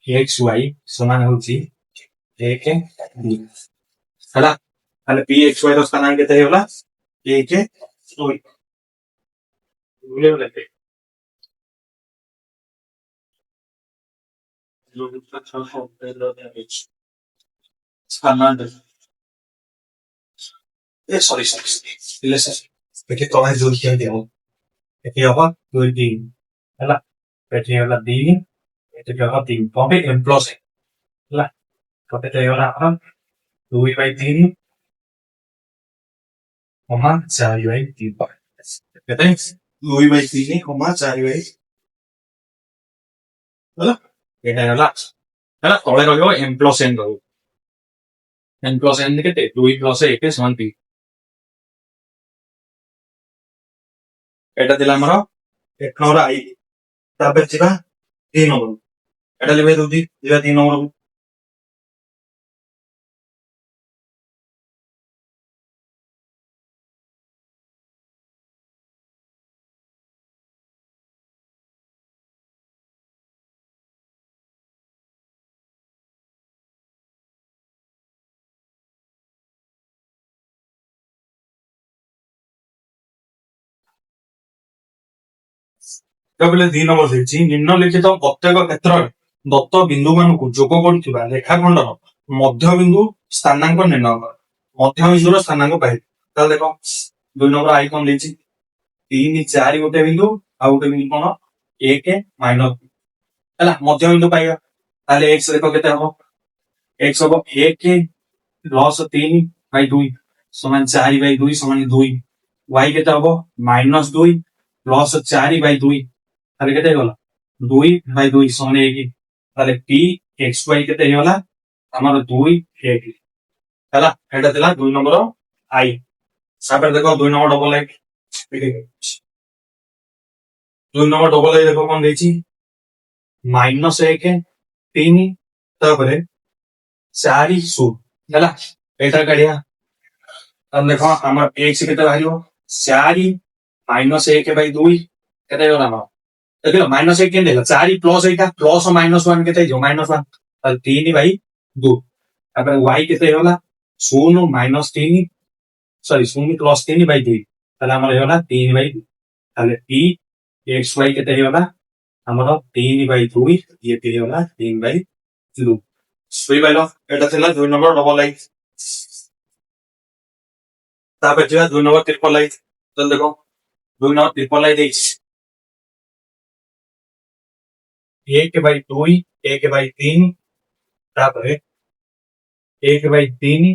ଏକ୍ସ ୱାଇ ସମାନ ହଉଛି 1 2 ହେଲା ତାହେଲେ ପି ଏକ୍ସ ୱାଇ ର ସ୍ଥାନାଙ୍କ କେତେ ହେଇଗଲା 1 2 ବୁଝିଲେ ସ୍ଥାନାଙ୍କ ସରି ଦେଖି ତଳେ ଯୋଉ କେମିତି ହବ ଏଠି ହବ 2 3 ହେଲା ଏଠି ହେଲା 2 ଏଠି ହବ 3 କଣ ପାଇଁ m ପ୍ଲସ ହେଲା ତ କେତେ ହେଇଗଲା ଆମର 2 ବାଇ 3 କମା 4 ବାଇ 3 କେତେ 2 ବାଇ 3 କମା 4 ବାଇ ହେଲା ଏଇଟା ହେଲା ହେଲା ତଳେ ରହିବ m ପ୍ଲସ n ରହିବ n ପ୍ଲସ n କେତେ 2 ପ୍ଲସ 1 ସମାନ 3 ଏଇଟା ଥିଲା ଆମର 1 ନମ୍ବର ଆଇ ତାପରେ ଯିବା 3 ନମ୍ବର ଏଇଟା ଲିଭେଇ ଦଉଛି ଯିବା 3 ନମ୍ବରକୁ କହିଲେ 2 ନମ୍ବର ଦେଇଛି ନିମ୍ନଲିଖିତ ପ୍ରତ୍ୟେକ କ୍ଷେତ୍ରରେ ଦତ୍ତ ବିନ୍ଦୁ ମାନଙ୍କୁ ଯୋଗ କରୁଥିବା ରେଖାଖଣ୍ଡର ମଧ୍ୟବିନ୍ଦୁ ସ୍ଥାନାଙ୍କ ନିର୍ଣ୍ଣୟ କର ମଧ୍ୟବିନ୍ଦୁର ସ୍ଥାନାଙ୍କ ପାଇବେ ତାହେଲେ ଦେଖ 2 ନମ୍ବର ଆଇ କଣ ଦେଇଛି 3 4 ଗୋଟେ ବିନ୍ଦୁ ଆଉ ଗୋଟେ ବିନ୍ଦୁ କଣ 1 ମାଇନସ ହେଲା ମଧ୍ୟବିନ୍ଦୁ ପାଇବା ତାହେଲେ x ଦେଖ କେତେ ହବ x ହବ 1 ପ୍ଲସ 3 ବାଇ 2 ସମାନ 4 ବାଇ 2 ସମାନ 2 y କେତେ ହବ ମାଇନସ 2 ପ୍ଲସ 4 ବାଇ 2 ତାହେଲେ କେତେ ହେଇଗଲା 2 ବାଇ 2 ସମାନ 1 ତାହେଲେ ପି ଏକ୍ସ ୱାଇ କେତେ ହେଇଗଲା ଆମର 2 1 ହେଲା ଏଇଟା ଥିଲା 2 ନମ୍ବର ଆଇ ତାପରେ ଦେଖ 2 number double I 2 number double I ଦେଖ କଣ ଦେଇଛି ମାଇନସ 1 3 ତାପରେ 4 0 ହେଲା ଏଇଟା କାଢିଆ ତାହେଲେ ଦେଖ ଆମର x କେତେ ବାହାରିବ 4 ମାଇନସ 1/2 କେତେ ହେଇଗଲା ଆମର ଦେଖିଲ ମାଇନସ 1 କେମିତି ହେଲା 4 ପ୍ଲସ ଏଇଟା ପ୍ଲସ ମାଇନସ 1 କେତେ ହେଇଯିବ -1 ତାହେଲେ 3/2 ତାପରେ y କେତେ ହେଇଗଲା 0 ମାଇନସ 3 ସରି 0 ପ୍ଲସ 3/2 ତାହେଲେ ଆମର ହେଇଗଲା 3/2 ତାହେଲେ p xy କେତେ ହେଇଗଲା ଆମର 3/2 ଇଏ ହେଇଗଲା 3/2 ବୁଝିପାରିଲ ଏଟା ଥିଲା 2 ନମ୍ବର ଡବଲ ଲାଇନ୍ ତାପରେ ଯିବା 2 ନମ୍ବର ଟ୍ରିପଲ ଲାଇନ୍ ତାହେଲେ ଦେଖ 2 ନମ୍ବର ଟ୍ରିପଲ ଲାଇନ୍ ଦେଇଛି 1/2 1/3 ତାପରେ 1/3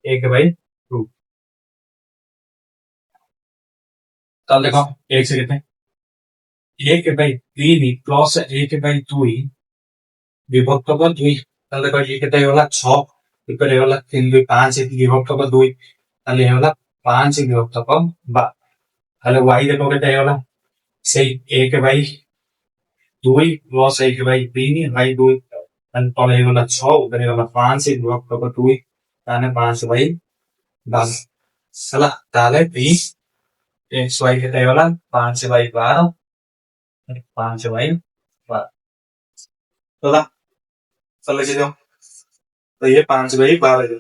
1/2 ତାହେଲେ ଦେଖ x କେତେ 1/3 ପ୍ଲସ 1/2 ବିଭକ୍ତ 2 ତାହେଲେ ଦେଖ ଇଏ କେତେ ହେଇଗଲା 6 ଏପଟେ ହେଇଗଲା 3 2 5 ବିଭକ୍ତ 2 ତାହେଲେ ହେଇଗଲା 5 ବିଭକ୍ତ 12 ତାହେଲେ y ଦେଖ କେତେ ହେଇଗଲା ସେଇ 1/2 ପ୍ଲସ 1/3/2 ତାହେଲେ ତଳେ ହେଇଗଲା 6 ଉପରେ ହେଇଗଲା 5 ବିଭକ୍ତ 2 ତାହେଲେ 5/12 ହେଲା ତାହେଲେ p xy କେତେ ହେଇଗଲା 5/12 5/12 ହେଲା चल लिख दो तो ये 5/12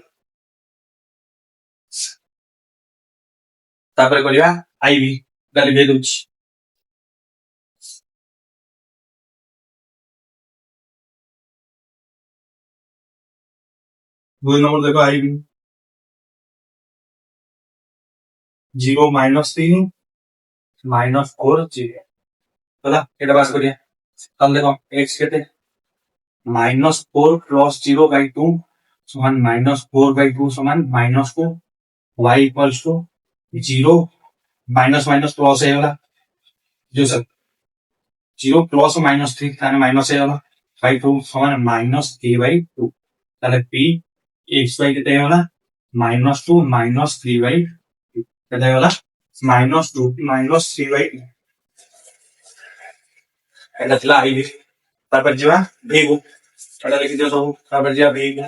तापर करिया आईवी डाली दे दूची 2 नंबर देखो आईवी 0 -3 -4 0 ହେଲା এটা বাস করিয়া তাহলে দেখো x কেতে -4 প্লাস 0/2 সমান -4/2 সমান -4 y equals to 0 minus minus plus ହେଇଗଲା जो सब 0 प्लस -3 ତାହେଲେ ମାଇନସ ହେଇଗଲା -2 ସମାନ -3/2 ତାହେଲେ p xy କେତେ ହେଇଗଲା -2 -3/2 କେତେ ହେଇଗଲା -2 -3/2 এটা ଥିଲା ଆଇବି ତାପରେ ଯିବା v କୁ ଏଟା ଲେଖି ଦିଅ ସବୁ ତାପରେ ଯିବା v କୁ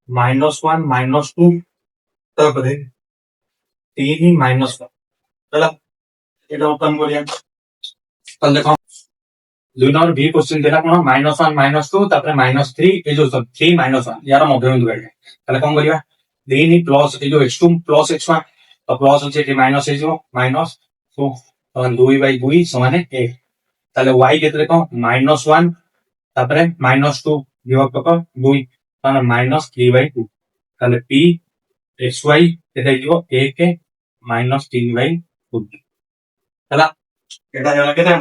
-1 -2 ତାପରେ 3 -1 ହେଲା এটা ওপেন করিয়া তাহলে দেখো 2 নম্বর v क्वेश्चन देला কোন -1 -2 তারপরে -3 এই যে 3 -1 ইয়ার মধ্যবিন্দু কাটে তাহলে কোন করিবা 3 প্লাস এই যে x2 প্লাস x1 তো প্লাস হচ্ছে এটি মাইনাস হয়ে যাব মাইনাস তো তখন 2/2 সমান 1 তাহলে y কেতে দেখো -1 তারপরে -2 বিভক্ত কর 2 তাহলে -3/2 তাহলে p xy কেতে দিব 1 -3/2 ହେଲା এটা ହେଲା କେତେ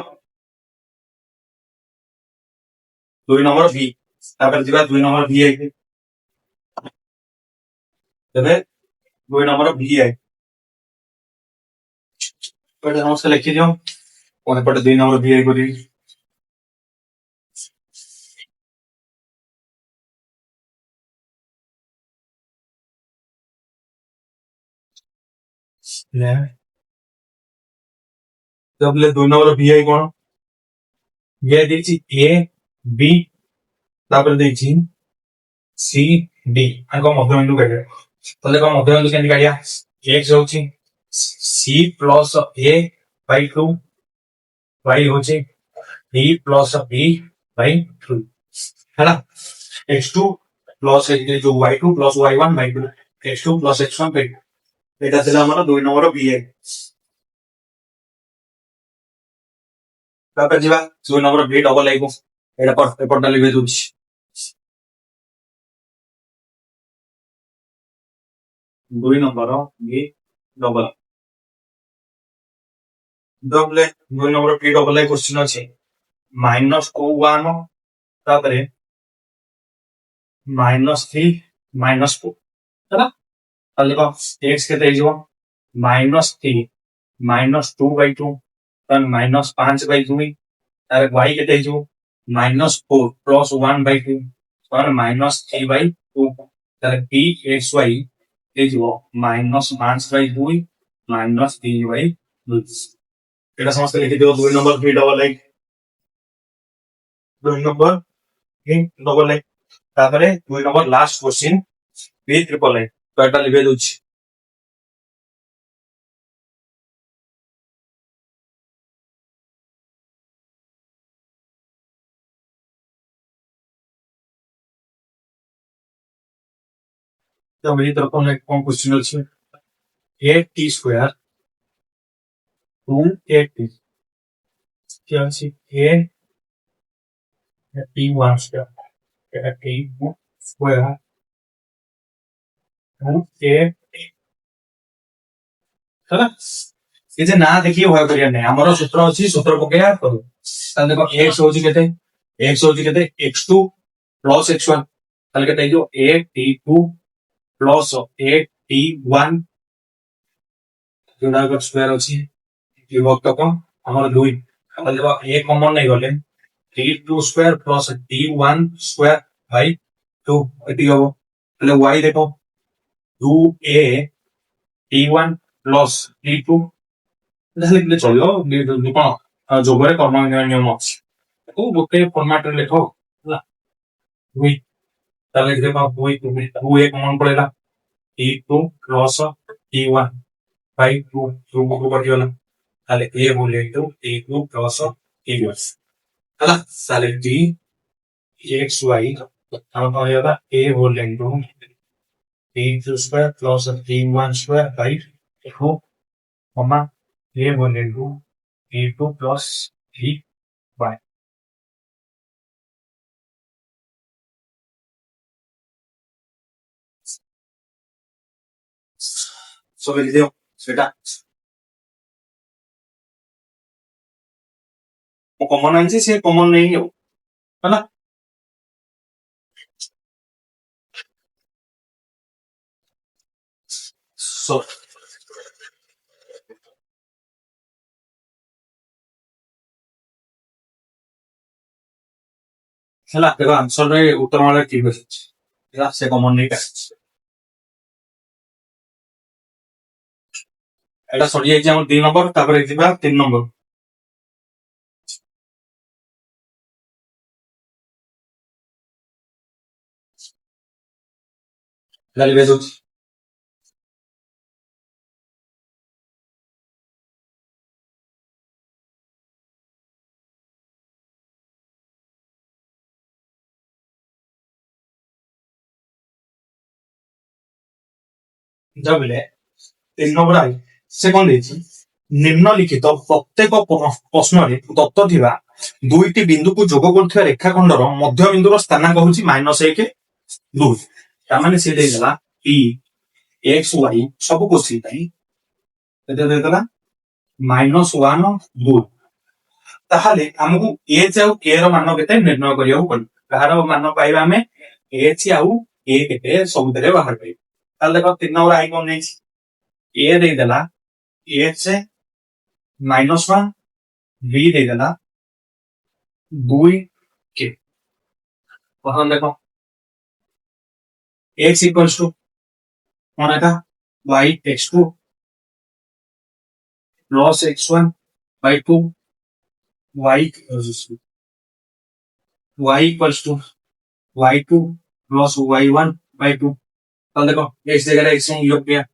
2 নম্বর v তারপরে ଯିବା 2 নম্বর v আইবে ତେବେ 2 নম্বর v আই ଏପଟେ ସମସ୍ତେ ଲେଖିଦିଅ ପୁଣି ଏପଟେ 2 নম্বর v ଆଇ କରିବି ତାପରେ 2 নম্বর v ଆଇ କଣ v ଆଇ ଦେଇଛି a b ତାପରେ ଦେଇଛି c d ଆଙ୍କ ମଧ୍ୟବିନ୍ଦୁ କାଢିବା ତାହେଲେ କଣ ମଧ୍ୟବିନ୍ଦୁ କେମିତି କାଢିବା x ହଉଛି c plus a by 2 y ହଉଛି d ପ୍ଲସ b by 2 ହେଲା x2 ପ୍ଲସ ଯୋଉ y2 plus y1 by 2 x2 plus x1 by 2 এটা ଥିଲା ଆମର 2 নম্বର v ଆଇ ତାପରେ ଯିବା 2 নম্বର v ଡବଲ ଆଇ କୁ ଏଟା ଏପଟଟା ଲିଭେଇ ଦଉଛି 2 number v double double 2 number v double I question ଅଛି -1 ତାପରେ -3 -4 ହେଲା ତାହେଲେ କଣ x କେତେ ହେଇଯିବ -3 -2/2 ତାହେଲେ -5/2 ତାହେଲେ y କେତେ ହେଇଯିବ -4 ପ୍ଲସ 1/2 ତାହେଲେ -3/2 ତାହେଲେ p xy ହେଇଯିବ -5/2 -3/2 এটা ସମସ୍ତେ ଲେଖିଦିଅ 2 number v double I 2 number v double I तापरे 2 number last question B triple nine तो एटा लिखे दउछि तो मेरी तरफ में कौन क्वेश्चन अछि 8t स्क्वायर 2 8t क्या अछि a t1 square t square 2 ହେଲା ଏ ଯେ ନା ଦେଖିକି ଭୟ କରିବା ନାହିଁ ଆମର ସୂତ୍ର ଅଛି ସୂତ୍ର ପକେଇବା ତ ତାହେଲେ ଦେଖ x ହଉଛି କେତେ x2 ପ୍ଲସ x1 ତାହେଲେ କେତେ ହେଇଯିବ a t2 plus a t1 ଯୋଉଟା ସ୍କ୍ୱାର ଅଛି ବିଭକ୍ତ କଣ ଆମର 2 ତାହେଲେ ଦେଖ a କମନ ନେଇ ଗଲେ t2 square plus t1 square Bai 2 ଏତିକି ହବ ତାହେଲେ y ଦେଖ 2a t1 ପ୍ଲସ t2 ତାହେଲେ କେତେ ଚଳିବ କଣ ଯୋଗରେ କର୍ମ ନିୟମ ଅଛି ତାକୁ ଗୋଟେ ଫର୍ମାଟ ରେ ଲେଖ ହେଲା 2 ତାହେଲେ ଦେଖ 2 କମନ ପଳେଇଲା t2 ପ୍ଲସ t1 बाई 2 2 को कटिगला ताले a बोले तो t2 प्लस t1 ହେଲା ताले d xy हम कहला a बोले तो t2 square plus t1 square by 2 कमा a बोले तो t2 प्लस t y सो लिखिदियो सेटा ମୁଁ କମନ ଆଣିଛି ସେ କମନ ନେଇ ଆଉ ହେଲା ସୋ ହେଲା ଦେଖ ଆନ୍ସର ରେ ଉତ୍ତର ମାଳ ଠିକ ଅଛି ହେଲା ସେ କମନ ନେଇ ଆସିଛି ଏଟା ସରି ଯାଇଛି ଆମର 2 ନମ୍ବର ତାପରେ ଯିବା 3 ନମ୍ବର ଲାଲି ବେଜ ହଉଛି जबले 3 नंबर आई से कौन देछि निम्नलिखित प्रत्येक प्रश्न रे दत्त थिबा दुईटी बिंदु को जोग करथिबा रेखाखंडर मध्य बिंदुर स्थानांक होछि -1 2 ता माने से देला p x y सब कोसी ताई केते देला -1 2 ताहाले हमकु h आउ k रो मान केते निर्णय करियो पड़ो कहार मान पाइबा हमें h आउ k केते सबुतरे बाहर पाइबा ताले देखो 3 नंबर आई कोन नै ए दे देला एच -1 बी दे देला 2 के वहां देखो x इक्वल्स टू कौन है y x2 plus x1 by 2 y y equals to y2 plus y1 by 2 तो देखो x जगह x1 योग किया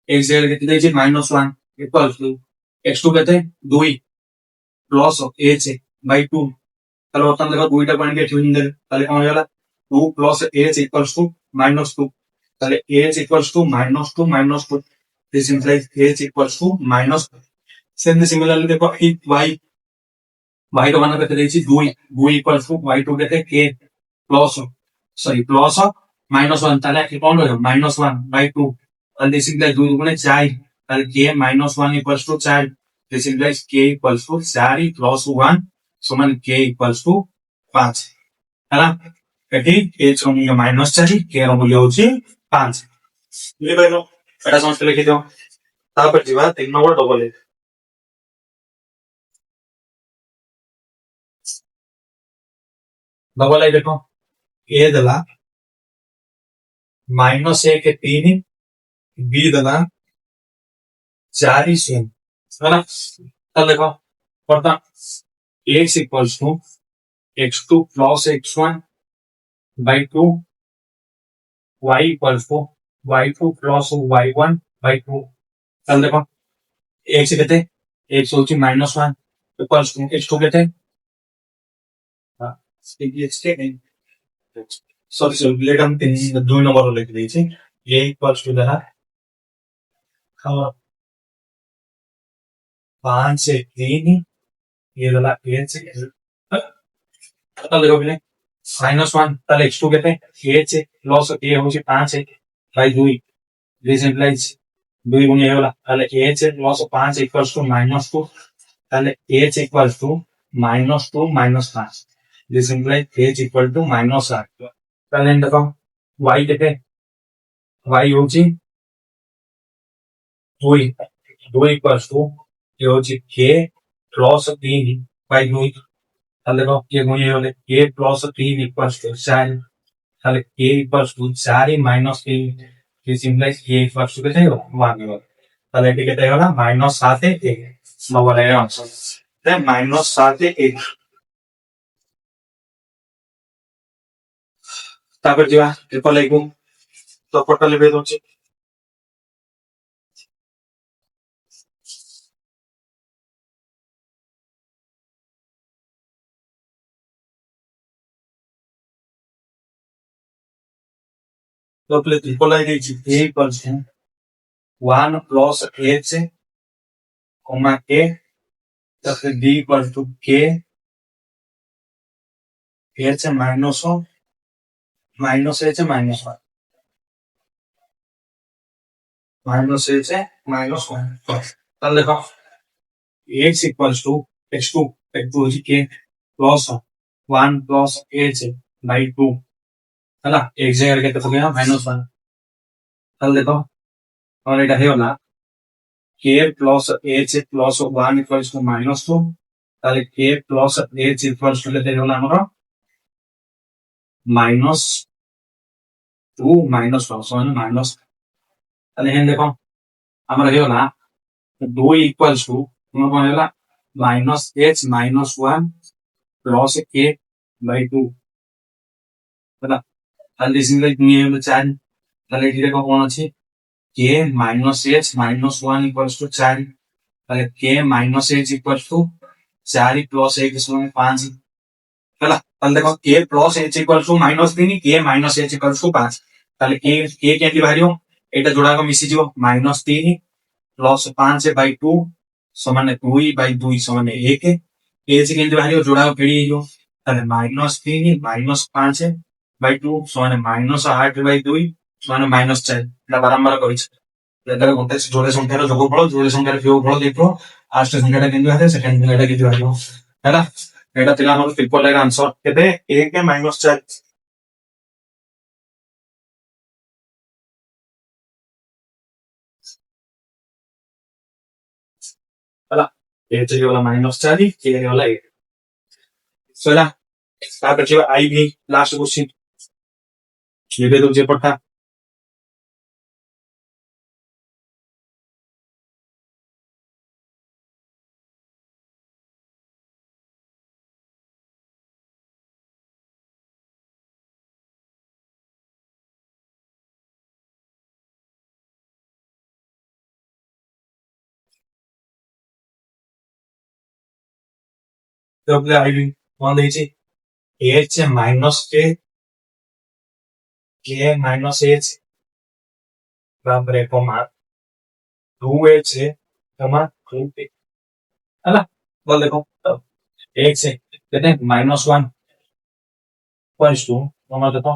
x जगह कितने देछि -1 इक्वल्स टू x2 कहते 2 प्लस h by 2 তাহলে বর্তমান দেখো দুইটা পয়েন্টকে টিউনিং দেবে তাহলে কেমন হলো 2 প্লাস h ইকুয়ালস টু -2 তাহলে h equals to -2 -2 this implies h equals to -2 same similarly দেখো এই y র মান কত দিয়েছি 2 2 ইকুয়ালস টু y2 কেতে k প্লাস সরি প্লাস -1 তাহলে কি কোন হলো -1 বাই 2 তাহলে দিস ইমপ্লাইজ 2 গুণে 4 তাহলে k -1 equals two 4 this implies k equals to 4 plus 1 समान k इक्वल्स टू 5 है ना एटी h रो मूल्य -4 k रो मूल्य होची 5 बुझि पाइलो एटा समझ लिखि दियो तापर जीवा 3 नंबर डबल ए डबल आई देखो a दला -1 के 3 b दला 4 0 है ना चल देखो पड़ता x equals to x2 plus x1 by 2 y equals to y2 plus y1 by 2 তাহলে দেখো x কেতে x হচ্ছে -1 ইকুয়ালস টু x2 কেতে सॉरी सॉरी लेट हम 2 नंबर लिख दीजिए a इक्वल्स टू देना 5 से 3 ये वाला a से তাহলে হবে -1 তাহলে x2 কেতে a से লস a হচ্ছে 5 বাই 2 দিস ইমপ্লাইজ 2 গুণ এ হলো তাহলে a से লস 5 ইকুয়ালস টু -2 তাহলে h equals to -2 -5 this implies h equal to -8 তাহলে দেখো y কেতে y হচ্ছে 2 2 ইকুয়ালস টু এ হচ্ছে k প্লাস 3 বাই 2 তাহলে দেখো k গুণ এ হলে k প্লাস 3 ইকুয়ালস টু 4 তাহলে k equals to 4 minus 3 this implies k equals to কেতে 1 হবে তাহলে এটি কেতে হলো -7 1 নম্বর এর আনসার তাই -7 1 তারপর দিবা ট্রিপল লিখবো তো কত লিখবে হচ্ছে तो पहले ट्रिपल आई देछि a equals to 1 plus h comma k তারপরে d equals to k h minus h minus 1 minus h minus 1 তাহলে দেখো x इक्वल्स टू x2 হচ্ছে k plus 1 plus h by 2 है ना एक जगह करके हो गया -1 তাহলে দেখো और এটা হলো না k plus h plus 1 equals to -2 তাহলে k plus h equals to লেতে হলো আমরা -2 -1 সমান মাইনাস তাহলে এখানে দেখো আমরা হলো না 2 ইকুয়ালস টু আমরা হলো -h -1 প্লাস k বাই 2 है ना তাহলে সিঙ্গেল নিয়ে হলো 4 তাহলে এটি দেখো কোন আছে k minus h minus 1 equals to 4 তাহলে k minus h equals to 4 plus h সমান 5 ହେଲା ତାହେଲେ ଦେଖ k plus h equals to -3 k minus h equals to 5 ତାହେଲେ k କେମିତି ବାହାରିବ ଏଇଟା ଯୋଡ଼ାକ ମିଶିଯିବ -3 plus 5 by 2 ସମାନ 2 by 2 ସମାନ 1 k କେମିତି ବାହାରିବ ଯୋଡ଼ାକ ଫେଡି ହେଇଯିବ ତାହେଲେ -3 -5 by 2 ସମାନ -8 by 2 ସମାନ -4 এটা ବାରମ୍ବାର କରିଛି ଏଟାରେ ଗୋଟେ ଯୋଡ଼େ ସଂଖ୍ୟାର ଯୋଗଫଳ ଯୋଡ଼େ ସଂଖ୍ୟାର ବିୟୋଗଫଳ ଦେଇଥିବ ଫାର୍ଷ୍ଟ ସଂଖ୍ୟାଟା କେମିତି ବାହାରିବ ସେକେଣ୍ଡ ସଂଖ୍ୟାଟା କେମିତି ବାହାରିବ ହେଲା এটা ଥିଲା ଆମର ଟ୍ରିପଲ ଏର ଆନ୍ସର କେତେ 1 -4 ହେଲା ଏଚ ହେଇଗଲା -4 କେ ହେଇଗଲା 8 ସଇଲା ତାପରେ ଯିବା ଆଇଭି ଲାଷ୍ଟ କ୍ୱେଶ୍ଚିନ ଲିଭେ ଦଉଛି ଏପଟଟା ତାପରେ ଆଇଭି କଣ ଦେଇଛି ଏଚ ମାଇନସ୍ କେ ମାଇନସ୍ ଏଚ ତାପରେ କମା 2h कमा 2p ହେଲା ଭଲ ଦେଖ x କେତେ -1 इक्वल्स टू कमा देखो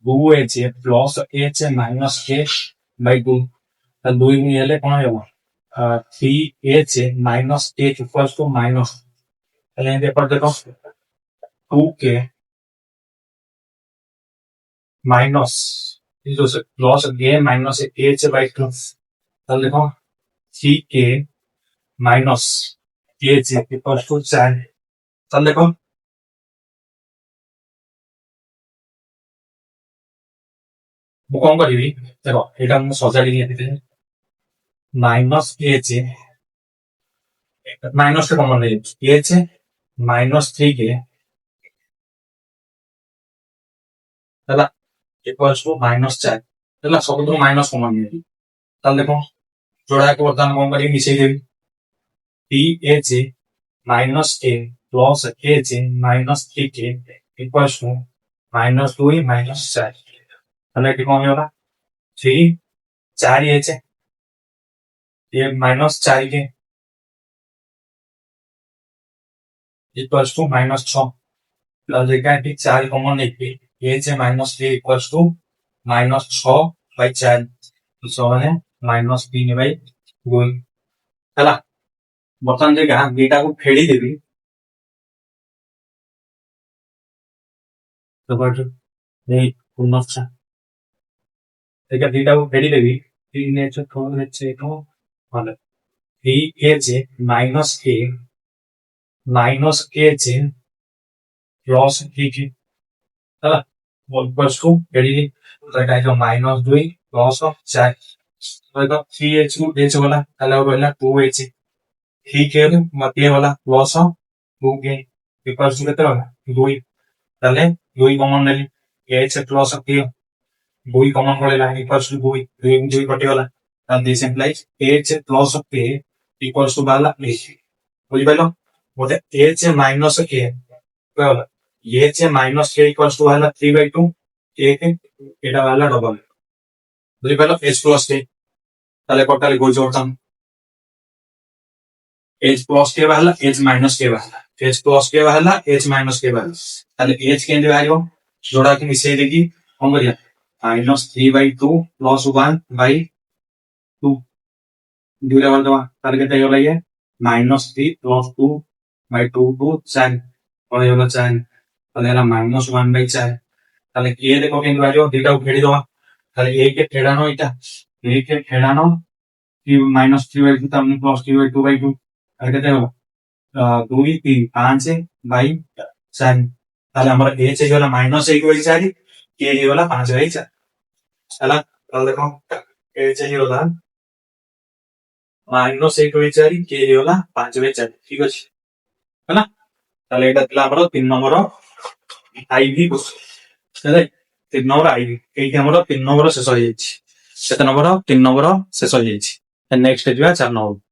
2h plus h minus k by 2 तो 2 में हेले कोन हेबो 3h minus h equals to minus हेले एपर देखो 2k माइनस जो plus k minus h by 2 तो देखो 3k minus h equals to 4 तो देखो ମୁଁ କଣ କରିବି ଦେଖ ଏଇଟା ମୁଁ ସଜାଡି ଦେଇଥିଲି ମାଇନସ୍ ଏଚ ମାଇନସ୍ ଟା କମନ ନେଇଯାଉଛି ଏଚ -3k ହେଲା इक्वल्स टू -4 ହେଲା ସବୁଥିରୁ ମାଇନସ୍ କମନ୍ ନିଏ ତାହେଲେ ଦେଖ ଯୋଡ଼ାକୁ ବର୍ତ୍ତମାନ କଣ କରିବି ମିଶେଇ ଦେବି PAJ minus A plus AJ minus 3K equals to -2 minus 4 তাহলে এটি কম হলো 3 4H ये minus 4K equals to -6 plus देखा है 4 कॉमन लेके AJ minus 3 equals to -6/4 तो 6 है -3/2 ହେଲା ବର୍ତ୍ତମାନ ଦେଖା ଦିଟାକୁ ଫେଡି ଦେବି ଏଇ ପୁନଶ୍ଚ देखा ଦିଟାକୁ ଫେଡି ଦେବି 3H 4H ମାନେ 3AJ minus A minus AJ plus 3K ହେଲା इक्वल्स टू फेडी देखा है -2 plus 4 देखो 3H को H वाला ताले और रहला 2H ठीक है मत ये वाला प्लस 2K इक्वल्स टू केते होला 2 ताले 2 कॉमन नेली H प्लस K 2 कॉमन पड़ेला इक्वल्स टू 2 2 कटे वाला and this implies H plus K equals to वाला बुझी पाइलो बोले H माइनस K वाला H minus K equals to वाला 3/2 K के एटा वाला डबल बुझी पाइलो H प्लस K ताले टोटल गोल जोड़ताम H प्लस K वाला H माइनस K वाला H प्लस K वाला H माइनस K वाला ताले H केंद्र वाला जोड़ा के मिसेई देगी हम करिया -3/2 प्लस 1/2 दूसरा वाला दवा ताले केते होला ये -3 प्लस 2/2 टू 4 और ये वाला 4 ताले एला -1/4 ताले ए देखो केंद्र वाला दुटा फेडी दवा ताले ए के फेडानो इटा ए के फेडानो -3/2 तामने +3/2/2 केते होला 2 3 5/4 ताले हमर H होला -1/4 K होला 5/4 ହେଲା ତାହେଲେ ଦେଖ H होला -1/4 K होला 5/4 ঠিক ଅଛି ହେଲା ତାହେଲେ ଏଟା ଥିଲା ଆମର 3 ନମ୍ବର ଆଇଭି କ୍ୱେଶ୍ଚନ ହେଲା 3 ନମ୍ବର ଆଇଭି ଏଇଠି ଆମର 3 ନମ୍ବର ଶେଷ ହେଇଯାଇଛି କେତେ ନମ୍ବର 3 ନମ୍ବର ଶେଷ ହେଇଯାଇଛି ନେକ୍ସଟ ଯିବା 4 ନମ୍ବର